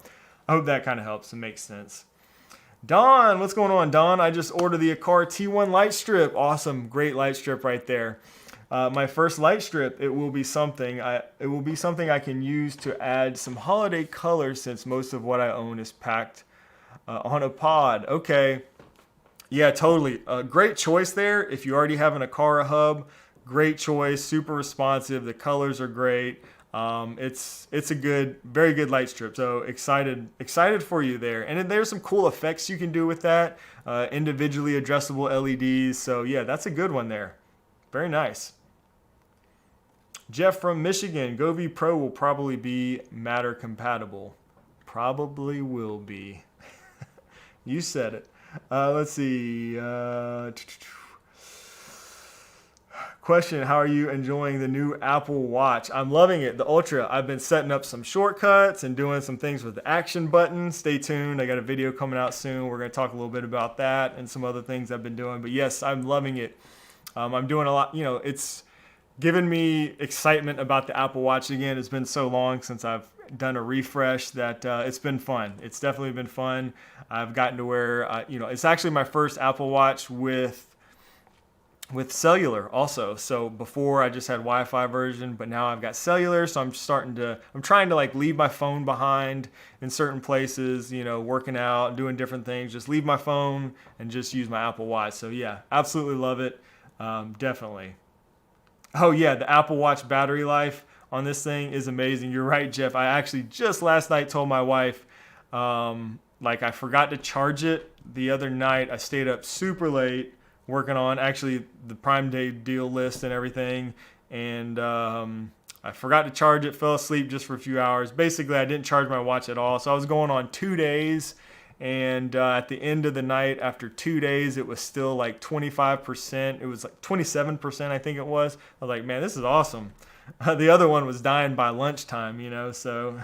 S1: I hope that kind of helps and makes sense. Don, what's going on, Don? I just ordered the Aqara T1 light strip. Awesome, great light strip right there. My first light strip, it will be something I can use to add some holiday colors since most of what I own is packed on a pod. Okay, yeah, totally. Great choice there. If you already have an Aqara hub, great choice. Super responsive. The colors are great. It's a very good light strip. So excited for you there. And then there's some cool effects you can do with that. Individually adjustable LEDs. So yeah, that's a good one there. Very nice. Jeff from Michigan, Govee Pro will probably be Matter compatible. Probably will be. You said it. Let's see. Question, how are you enjoying the new Apple Watch? I'm loving it, the Ultra. I've been setting up some shortcuts and doing some things with the action button. Stay tuned. I got a video coming out soon. We're going to talk a little bit about that and some other things I've been doing. But yes, I'm loving it. I'm doing a lot. It's given me excitement about the Apple Watch again. It's been so long since I've done a refresh that it's been fun. It's definitely been fun. I've gotten to where, it's actually my first Apple Watch with cellular also. So before I just had Wi-Fi version, but now I've got cellular. So I'm trying to like leave my phone behind in certain places, working out, doing different things, just leave my phone and just use my Apple Watch. So yeah, absolutely love it. Definitely. Oh yeah, the Apple Watch battery life on this thing is amazing. You're right, Jeff. I actually just last night told my wife, I forgot to charge it the other night. I stayed up super late working on actually the Prime Day deal list and everything. And I forgot to charge it, fell asleep just for a few hours. Basically, I didn't charge my watch at all. So I was going on 2 days. And at the end of the night, after 2 days, it was still like 25%. It was like 27%, I think it was. I was like, man, this is awesome. The other one was dying by lunchtime, so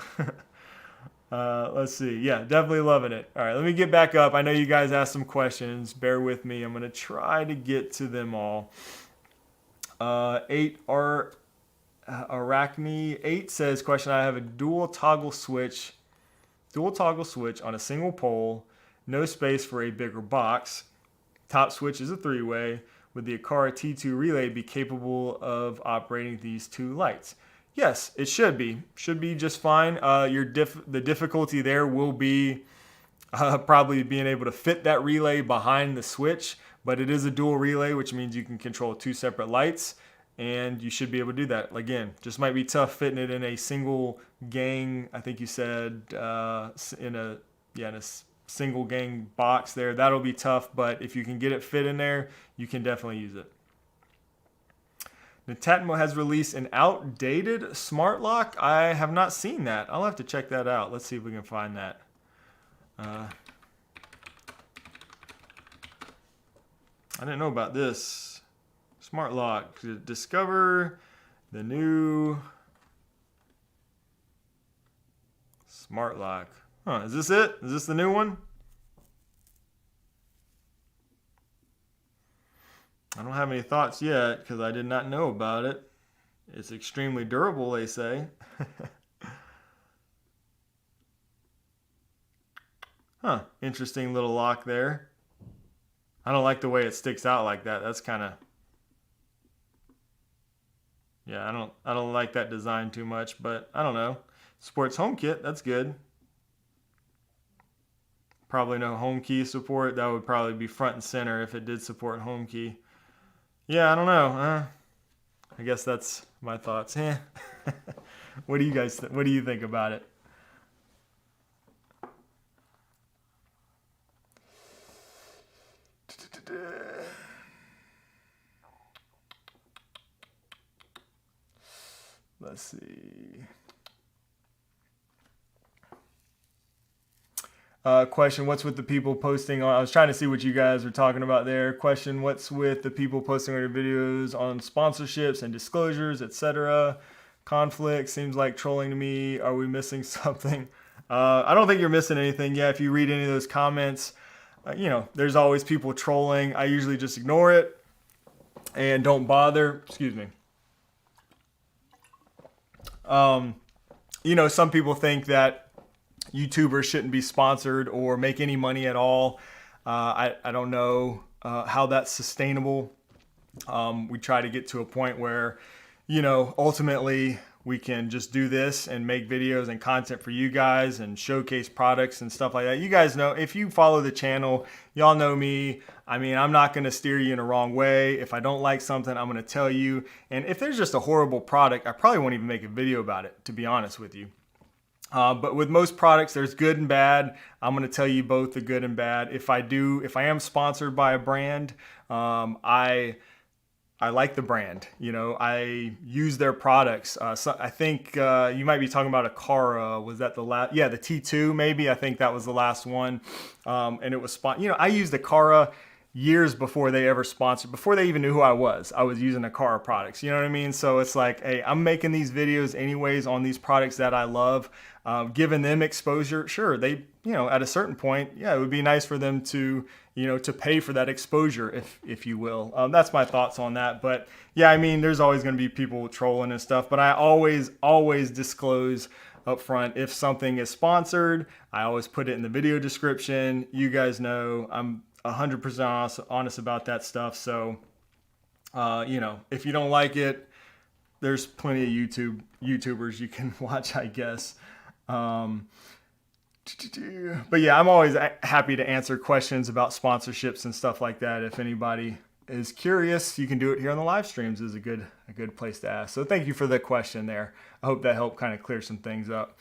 S1: let's see. Yeah, definitely loving it. All right, let me get back up. I know you guys asked some questions. Bear with me. I'm going to try to get to them all. 8 says, question, I have a dual toggle switch on a single pole, no space for a bigger box. Top switch is a 3-way. Would the Aqara T2 relay be capable of operating these two lights? Yes, it should be. Should be just fine. The difficulty there will be probably being able to fit that relay behind the switch, but it is a dual relay, which means you can control 2 separate lights, and you should be able to do that. Again, just might be tough fitting it in a single gang. I think you said in a single gang box there. That'll be tough, but if you can get it fit in there, you can definitely use it. Netatmo has released an outdated smart lock. I have not seen that. I'll have to check that out. Let's see if we can find that. I didn't know about this. Smart lock. Discover the new smart lock. Huh, is this it? Is this the new one? I don't have any thoughts yet because I did not know about it. It's extremely durable, they say. Huh, interesting little lock there. I don't like the way it sticks out like that. That's kind of, yeah, I don't like that design too much, but I don't know. Sports HomeKit, that's good. Probably no home key support. That would probably be front and center if it did support home key. Yeah, I don't know. I guess that's my thoughts. What do you guys what do you think about it? Let's see. Question, what's with the people posting on, I was trying to see what you guys were talking about there. Question, what's with the people posting on their videos on sponsorships and disclosures, etc.? Conflict seems like trolling to me. Are we missing something? I don't think you're missing anything. Yeah, if you read any of those comments, there's always people trolling. I usually just ignore it and don't bother. Excuse me. Some people think that YouTubers shouldn't be sponsored or make any money at all. I don't know how that's sustainable. We try to get to a point where, ultimately we can just do this and make videos and content for you guys and showcase products and stuff like that. You guys know, if you follow the channel, y'all know me. I mean, I'm not going to steer you in the wrong way. If I don't like something, I'm going to tell you. And if there's just a horrible product, I probably won't even make a video about it, to be honest with you. But with most products, there's good and bad. I'm going to tell you both the good and bad. If I am sponsored by a brand, I like the brand. I use their products. So I think you might be talking about a Cara. Was that the last? Yeah, the T2 maybe. I think that was the last one. And it was I used the Cara years before they ever sponsored, before they even knew who I was using the Cara products. You know what I mean? So it's like, hey, I'm making these videos anyways on these products that I love, giving them exposure. Sure, they, at a certain point, yeah, it would be nice for them to, to pay for that exposure, if you will. That's my thoughts on that. But yeah, I mean, there's always going to be people trolling and stuff, but I always disclose up front if something is sponsored. I always put it in the video description. You guys know I'm 100% honest about that stuff. So, if you don't like it, there's plenty of YouTubers you can watch, I guess. But yeah, I'm always happy to answer questions about sponsorships and stuff like that. If anybody is curious, you can do it here on the live streams. Is a good place to ask. So thank you for the question there. I hope that helped kind of clear some things up.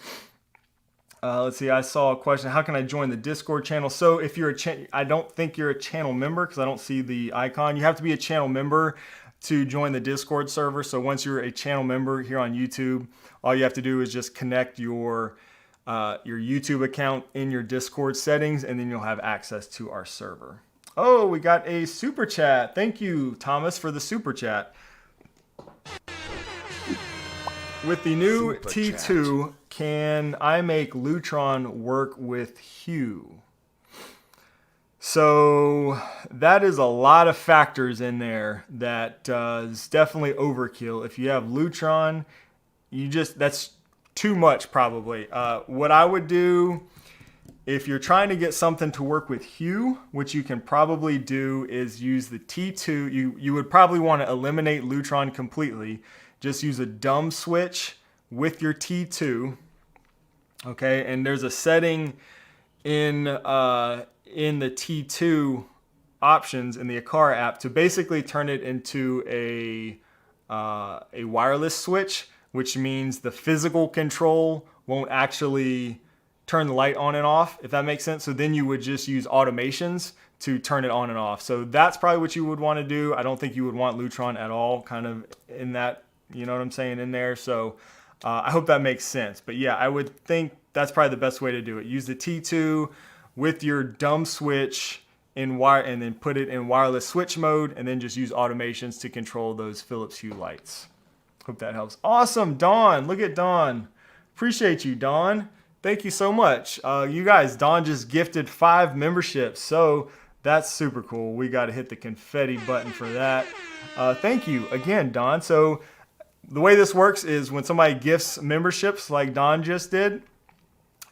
S1: Let's see. I saw a question. How can I join the Discord channel? So if you're I don't think you're a channel member because I don't see the icon. You have to be a channel member to join the Discord server. So once you're a channel member here on YouTube, all you have to do is just connect your YouTube account in your Discord settings, and then you'll have access to our server. Oh, we got a super chat. Thank you, Thomas, for the super chat. With the new super T2, chat. Can I make Lutron work with Hue? So that is a lot of factors in there that is definitely overkill. If you have Lutron, that's too much probably. What I would do, if you're trying to get something to work with Hue, which you can probably do, is use the T2. You would probably want to eliminate Lutron completely. Just use a dumb switch with your T2. Okay, and there's a setting in the T2 options in the Akara app to basically turn it into a wireless switch, which means the physical control won't actually turn the light on and off, if that makes sense. So then you would just use automations to turn it on and off. So that's probably what you would want to do. I don't think you would want Lutron at all kind of in that, you know what I'm saying, in there. So I hope that makes sense. But yeah, I would think that's probably the best way to do it. Use the T2 with your dumb switch and then put it in wireless switch mode, and then just use automations to control those Philips Hue lights. Hope that helps. Awesome, Dawn. Look at Dawn. Appreciate you, Dawn. Thank you so much. You guys, Dawn just gifted 5 memberships, so that's super cool. We got to hit the confetti button for that. Thank you again, Dawn. So the way this works is when somebody gifts memberships like Dawn just did,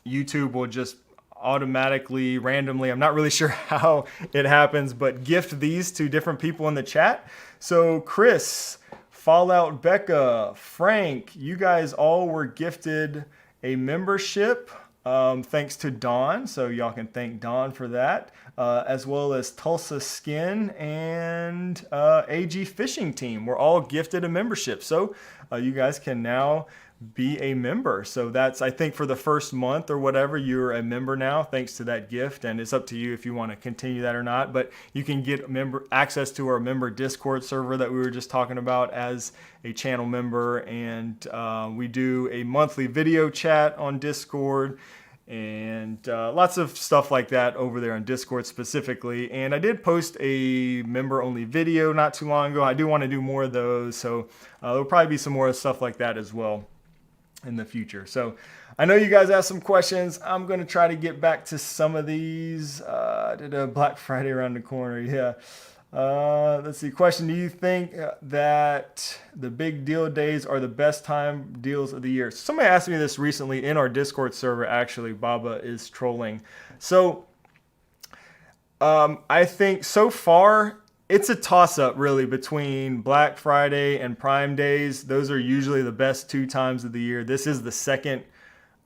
S1: YouTube will just automatically, randomly, I'm not really sure how it happens, but gift these to different people in the chat. So Chris, Fallout Becca, Frank, you guys all were gifted a membership. Thanks to Dawn, so y'all can thank Dawn for that, as well as Tulsa Skin and AG Fishing Team. We're all gifted a membership, so you guys can now be a member. So that's, I think, for the first month or whatever, you're a member now thanks to that gift, and it's up to you if you want to continue that or not. But you can get access to our member Discord server that we were just talking about as a channel member, and we do a monthly video chat on Discord and lots of stuff like that over there on Discord specifically. And I did post a member only video not too long ago. I do want to do more of those, so there'll probably be some more stuff like that as well in the future. So I know you guys asked some questions. I'm going to try to get back to some of these. Black Friday around the corner. Yeah. Let's see. Question. Do you think that the big deal days are the best time deals of the year? Somebody asked me this recently in our Discord server. Actually, Baba is trolling. So I think so far it's a toss-up really between Black Friday and Prime Days. Those are usually the best 2 times of the year. This is the second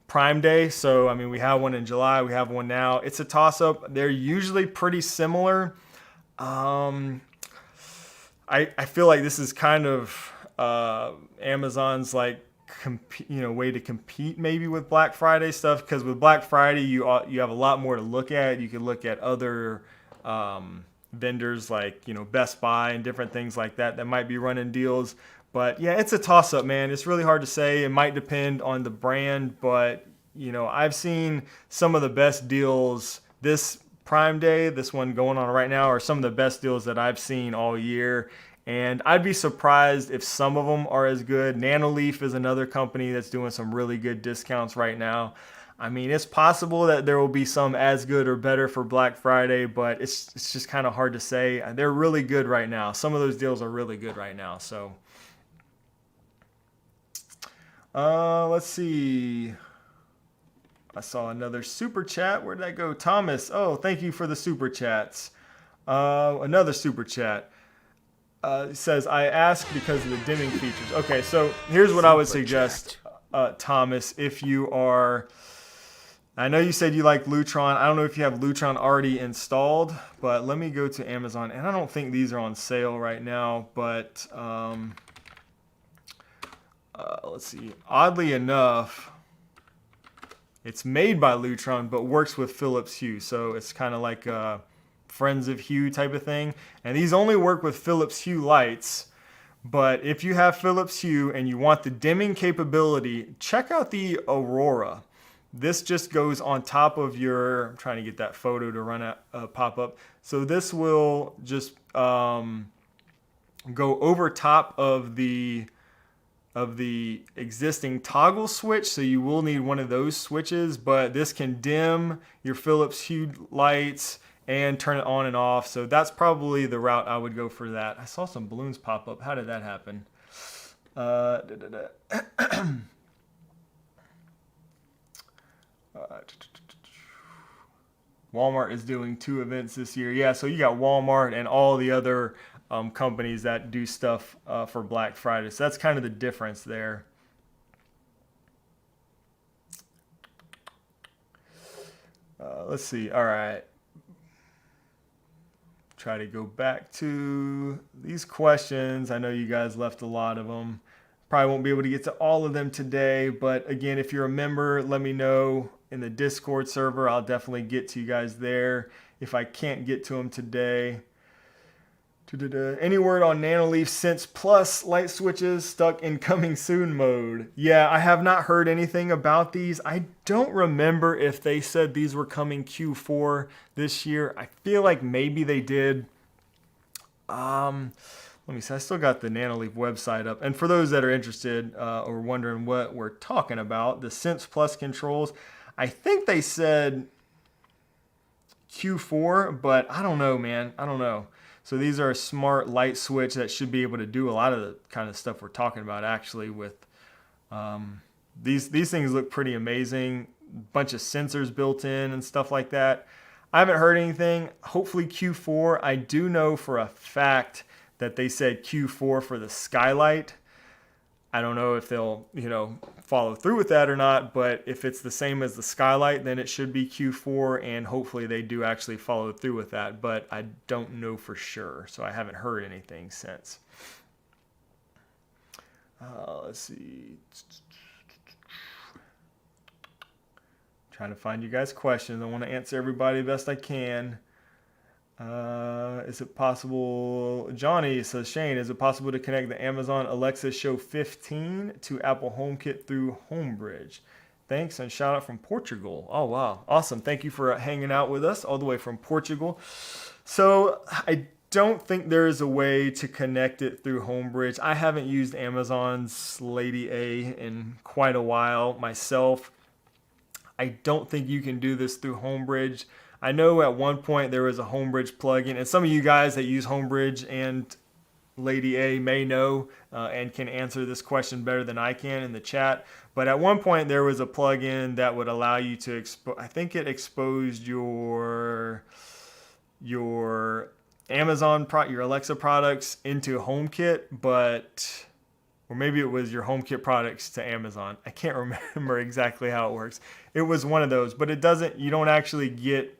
S1: Prime Day. So, I mean, we have one in July. We have one now. It's a toss-up. They're usually pretty similar. I feel like this is kind of Amazon's like way to compete maybe with Black Friday stuff, because with Black Friday you have a lot more to look at. You can look at other vendors like Best Buy and different things like that might be running deals. But yeah, it's a toss-up, man. It's really hard to say. It might depend on the brand, but I've seen some of the best deals this Prime Day, this one going on right now, are some of the best deals that I've seen all year. And I'd be surprised if some of them are as good. Nanoleaf is another company that's doing some really good discounts right now. I mean, it's possible that there will be some as good or better for Black Friday, but it's just kind of hard to say. They're really good right now. Some of those deals are really good right now. So let's see. I saw another super chat. Where did that go? Thomas. Oh, thank you for the super chats. Another super chat. It says, I ask because of the dimming features. Okay, so here's what I would suggest, Thomas. If you are, I know you said you like Lutron. I don't know if you have Lutron already installed, but let me go to Amazon. And I don't think these are on sale right now, but let's see. Oddly enough, it's made by Lutron, but works with Philips Hue. So it's kind of like a Friends of Hue type of thing. And these only work with Philips Hue lights. But if you have Philips Hue and you want the dimming capability, check out the Aurora. This just goes on top of your, I'm trying to get that photo to run pop up. So this will just go over top of the existing toggle switch, so you will need one of those switches, but this can dim your Philips Hue lights and turn it on and off. So that's probably the route I would go for that. I saw some balloons pop up. How did that happen? Walmart is doing 2 events this year. Yeah, so you got Walmart and all the other companies that do stuff for Black Friday. So that's kind of the difference there. Let's see. All right. Try to go back to these questions. I know you guys left a lot of them. Probably won't be able to get to all of them today, but again, if you're a member, let me know in the Discord server. I'll definitely get to you guys there if I can't get to them today. Any word on Nanoleaf Sense Plus light switches stuck in coming soon mode? Yeah, I have not heard anything about these. I don't remember if they said these were coming Q4 this year. I feel like maybe they did. Let me see. I still got the Nanoleaf website up. And for those that are interested or wondering what we're talking about, the Sense Plus controls, I think they said Q4, but I don't know, man. I don't know. So these are a smart light switch that should be able to do a lot of the kind of stuff we're talking about actually with these things look pretty amazing. Bunch of sensors built in and stuff like that. I haven't heard anything. Hopefully Q4. I do know for a fact that they said Q4 for the skylight. I don't know if they'll, follow through with that or not, but if it's the same as the skylight, then it should be Q4, and hopefully they do actually follow through with that, but I don't know for sure, so I haven't heard anything since. Let's see. Trying to find you guys questions. I want to answer everybody the best I can. Is it possible, Johnny says, Shane, is it possible to connect the Amazon Alexa Show 15 to Apple HomeKit through Homebridge? Thanks, and shout out from Portugal. Oh, wow. Awesome. Thank you for hanging out with us all the way from Portugal. So I don't think there is a way to connect it through Homebridge. I haven't used Amazon's Lady A in quite a while myself. I don't think you can do this through Homebridge. I know at one point there was a Homebridge plugin, and some of you guys that use Homebridge and Lady A may know and can answer this question better than I can in the chat. But at one point there was a plugin that would allow you to I think it exposed your Amazon your Alexa products into HomeKit, but or maybe it was your HomeKit products to Amazon. I can't remember exactly how it works. It was one of those, but you don't actually get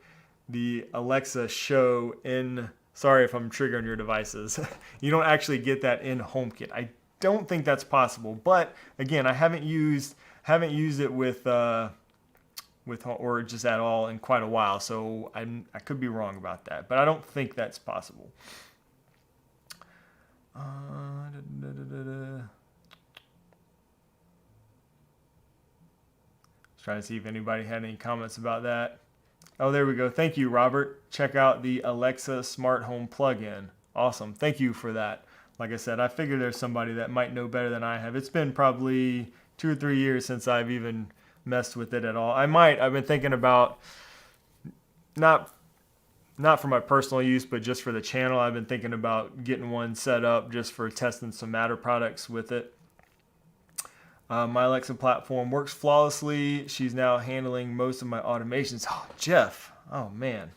S1: the Alexa Show in, sorry if I'm triggering your devices. You don't actually get that in HomeKit. I don't think that's possible, but again, I haven't used it with or just at all in quite a while, so I could be wrong about that, but I don't think that's possible. Trying to see if anybody had any comments about that. Oh, there we go. Thank you, Robert. Check out the Alexa Smart Home plugin. Awesome. Thank you for that. Like I said, I figured there's somebody that might know better than I have. It's been probably 2 or 3 years since I've even messed with it at all. I've been thinking about, not for my personal use, but just for the channel, I've been thinking about getting one set up just for testing some Matter products with it. My Alexa platform works flawlessly. She's now handling most of my automations. Oh, Jeff. Oh, man.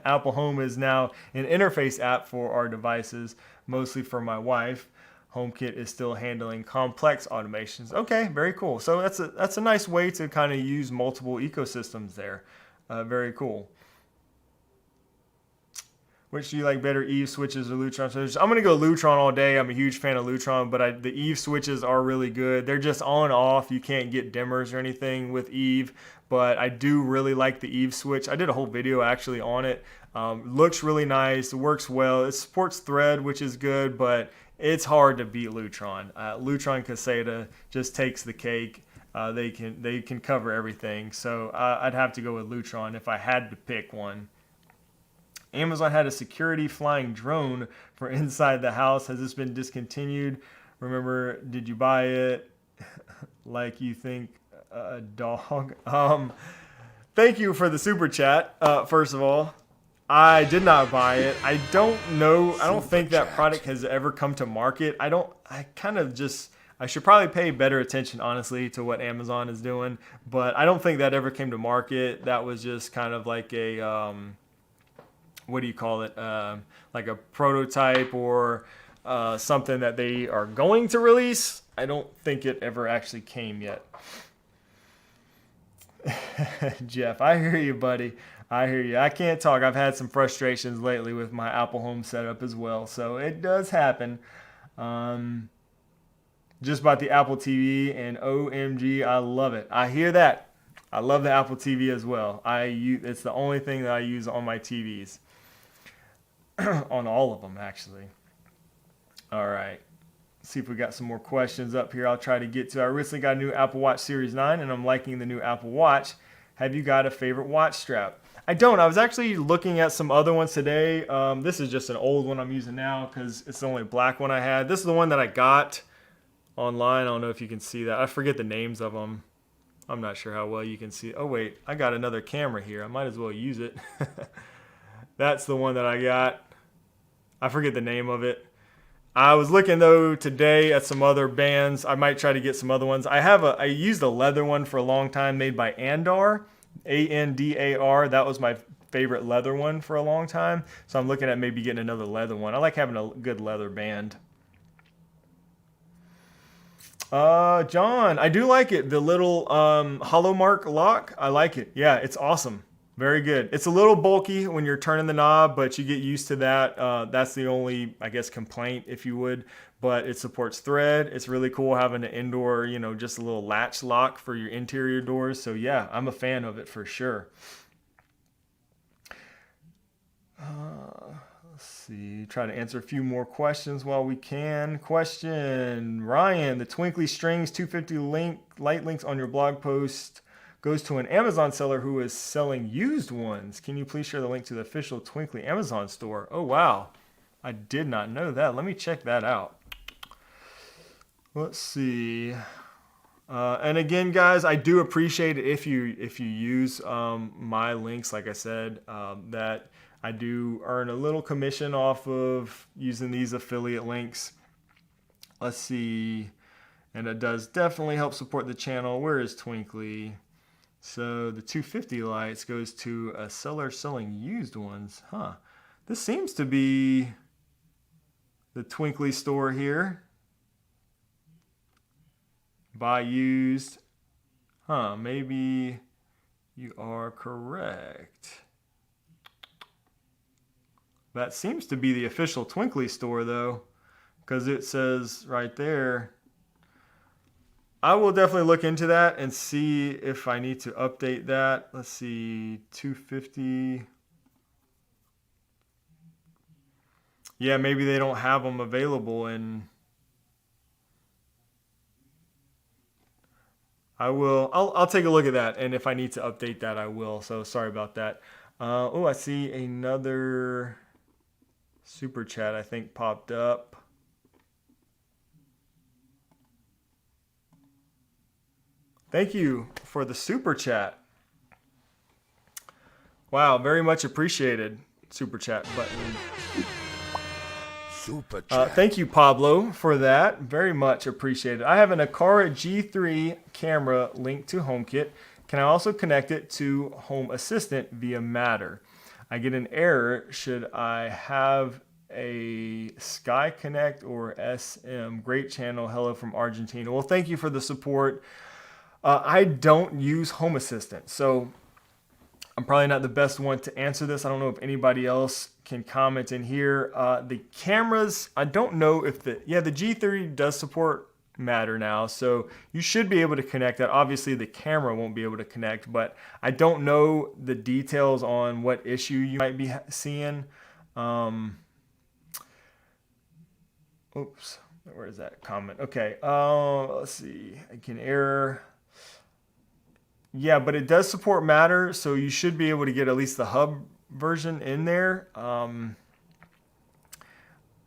S1: Apple Home is now an interface app for our devices, mostly for my wife. HomeKit is still handling complex automations. Okay, very cool. So that's a nice way to kind of use multiple ecosystems there. Very cool. Which do you like better, Eve switches or Lutron switches? I'm going to go Lutron all day. I'm a huge fan of Lutron, but the Eve switches are really good. They're just on off. You can't get dimmers or anything with Eve, but I do really like the Eve switch. I did a whole video actually on it. Looks really nice. It works well. It supports Thread, which is good, but it's hard to beat Lutron. Lutron Caseta just takes the cake. They can cover everything. So I'd have to go with Lutron if I had to pick one. Amazon had a security flying drone for inside the house. Has this been discontinued? Remember, did you buy it like you think a dog? Thank you for the super chat. First of all, I did not buy it. I don't know. I don't think that product has ever come to market. I should probably pay better attention, honestly, to what Amazon is doing. But I don't think that ever came to market. That was just kind of like a... what do you call it? Like a prototype or something that they are going to release. I don't think it ever actually came yet. Jeff, I hear you, buddy. I hear you. I can't talk. I've had some frustrations lately with my Apple Home setup as well, so it does happen. Just bought the Apple TV, and OMG, I love it. I hear that. I love the Apple TV as well. It's the only thing that I use on my TVs. On all of them, actually. All right. Let's see if we got some more questions up here I'll try to get to. I recently got a new Apple Watch Series 9, and I'm liking the new Apple Watch. Have you got a favorite watch strap? I don't. I was actually looking at some other ones today. This is just an old one I'm using now because it's the only black one I had. This is the one that I got online. I don't know if you can see that. I forget the names of them. I'm not sure how well you can see. Oh, wait. I got another camera here. I might as well use it. That's the one that I got. I forget the name of it. I was looking, though, today at some other bands. I might try to get some other ones. I used a leather one for a long time made by Andar, A-N-D-A-R. That was my favorite leather one for a long time. So I'm looking at maybe getting another leather one. I like having a good leather band. John, I do like it. The little hollow mark lock, I like it. Yeah, it's awesome. Very good. It's a little bulky when you're turning the knob, but you get used to that. That's the only, I guess, complaint, if you would. But it supports thread. It's really cool having an indoor, just a little latch lock for your interior doors. So yeah, I'm a fan of it for sure. Let's see. Try to answer a few more questions while we can. Question: Ryan, the Twinkly Strings 250 light links on your blog post goes to an Amazon seller who is selling used ones. Can you please share the link to the official Twinkly Amazon store? Oh wow, I did not know that. Let me check that out. Let's see. And again, guys, I do appreciate it if you use my links. Like I said, that I do earn a little commission off of using these affiliate links. Let's see. And it does definitely help support the channel. Where is Twinkly? So the 250 lights goes to a seller selling used ones. Huh. This seems to be the Twinkly store here. Buy used. Huh, maybe you are correct. That seems to be the official Twinkly store though, because it says right there. I will definitely look into that and see if I need to update that. Let's see, 250. Yeah, maybe they don't have them available, and I'll take a look at that, and if I need to update that, I will. So sorry about that. Oh, I see another super chat I think popped up. Thank you for the super chat. Wow, very much appreciated. Super chat button.
S2: Super chat.
S1: Thank you, Pablo, for that. Very much appreciated. I have an Aqara G3 camera linked to HomeKit. Can I also connect it to Home Assistant via Matter? I get an error. Should I have a Sky Connect or SM? Great channel. Hello from Argentina. Well, thank you for the support. I don't use Home Assistant, so I'm probably not the best one to answer this. I don't know if anybody else can comment in here. The cameras, I don't know if the G3 does support Matter now, so you should be able to connect that. Obviously, the camera won't be able to connect, but I don't know the details on what issue you might be seeing. Oops, where is that comment? Okay, let's see. I can error. Yeah, but it does support Matter, so you should be able to get at least the hub version in there.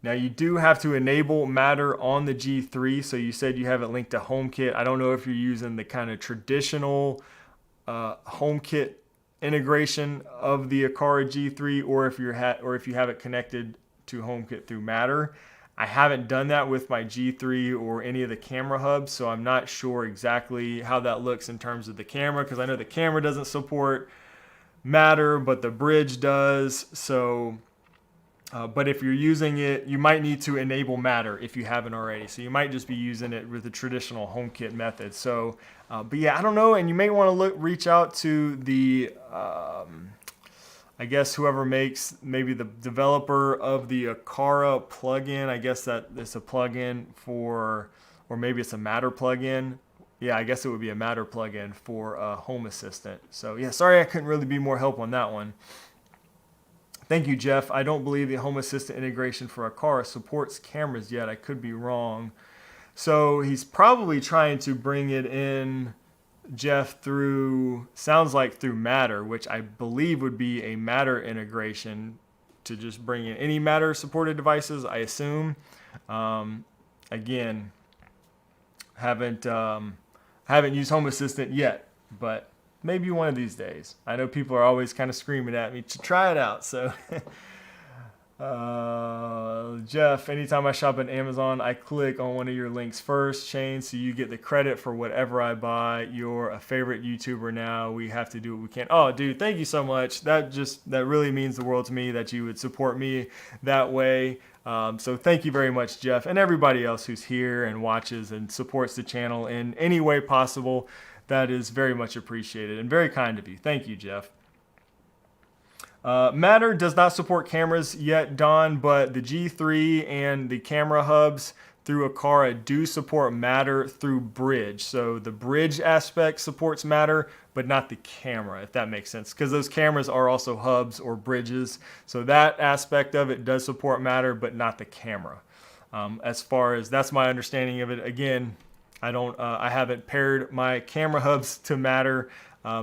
S1: Now you do have to enable Matter on the G3, so you said you have it linked to HomeKit. I don't know if you're using the kind of traditional HomeKit integration of the Aqara G3, or if you have it connected to HomeKit through Matter. I haven't done that with my G3 or any of the camera hubs, so I'm not sure exactly how that looks in terms of the camera, because I know the camera doesn't support Matter, but the bridge does. So, but if you're using it, you might need to enable Matter if you haven't already. So you might just be using it with the traditional HomeKit method. So, but yeah, I don't know, and you may want to reach out to the I guess whoever makes, maybe the developer of the Aqara plugin. I guess that it's a plugin for, or maybe it's a Matter plugin. Yeah, I guess it would be a Matter plugin for Home Assistant. So yeah, sorry I couldn't really be more help on that one. Thank you, Jeff. I don't believe the Home Assistant integration for Aqara supports cameras yet. I could be wrong. So he's probably trying to bring it in, Jeff, sounds like through Matter, which I believe would be a Matter integration to just bring in any Matter supported devices, I assume. Again, haven't used Home Assistant yet, but maybe one of these days. I know people are always kind of screaming at me to try it out, so Jeff, anytime I shop at Amazon, I click on one of your links first, Shane, so you get the credit for whatever I buy. You're a favorite YouTuber now. We have to do what we can. Oh, dude, thank you so much. That really means the world to me that you would support me that way. So thank you very much, Jeff, and everybody else who's here and watches and supports the channel in any way possible. That is very much appreciated and very kind of you. Thank you, Jeff. Matter does not support cameras yet, Don, but the G3 and the camera hubs through Aqara do support Matter through Bridge. So the Bridge aspect supports Matter, but not the camera, if that makes sense, because those cameras are also hubs or bridges. So that aspect of it does support Matter, but not the camera. As far as that's my understanding of it. Again, I haven't paired my camera hubs to Matter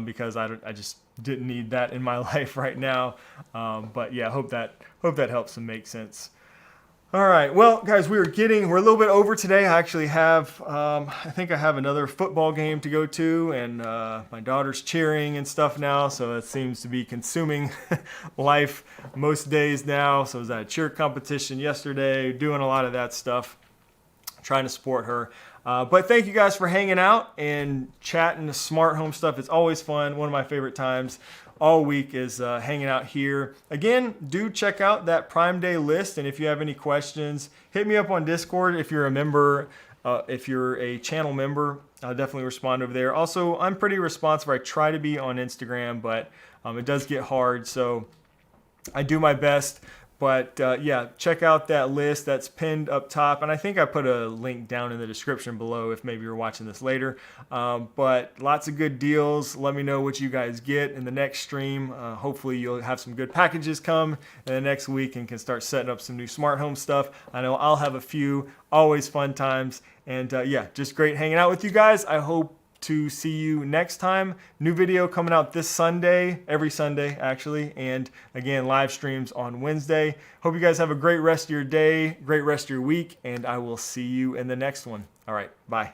S1: because I just didn't need that in my life right now. But yeah, hope that helps and makes sense. All right, well, guys, we're a little bit over today. I actually have, I think I have another football game to go to, and my daughter's cheering and stuff now, so it seems to be consuming life most days now. So I was at a cheer competition yesterday, doing a lot of that stuff, trying to support her. But thank you guys for hanging out and chatting the smart home stuff. It's always fun. One of my favorite times all week is hanging out here. Again, do check out that Prime Day list. And if you have any questions, hit me up on Discord. If you're a member, if you're a channel member, I'll definitely respond over there. Also, I'm pretty responsive. I try to be on Instagram, but it does get hard. So I do my best. But yeah, check out that list that's pinned up top. And I think I put a link down in the description below if maybe you're watching this later. But lots of good deals. Let me know what you guys get in the next stream. Hopefully you'll have some good packages come in the next week and can start setting up some new smart home stuff. I know I'll have a few. Always fun times. And yeah, just great hanging out with you guys. I hope to see you next time. New video coming out this Sunday, every Sunday actually, and again, live streams on Wednesday. Hope you guys have a great rest of your day, great rest of your week, and I will see you in the next one. All right, bye.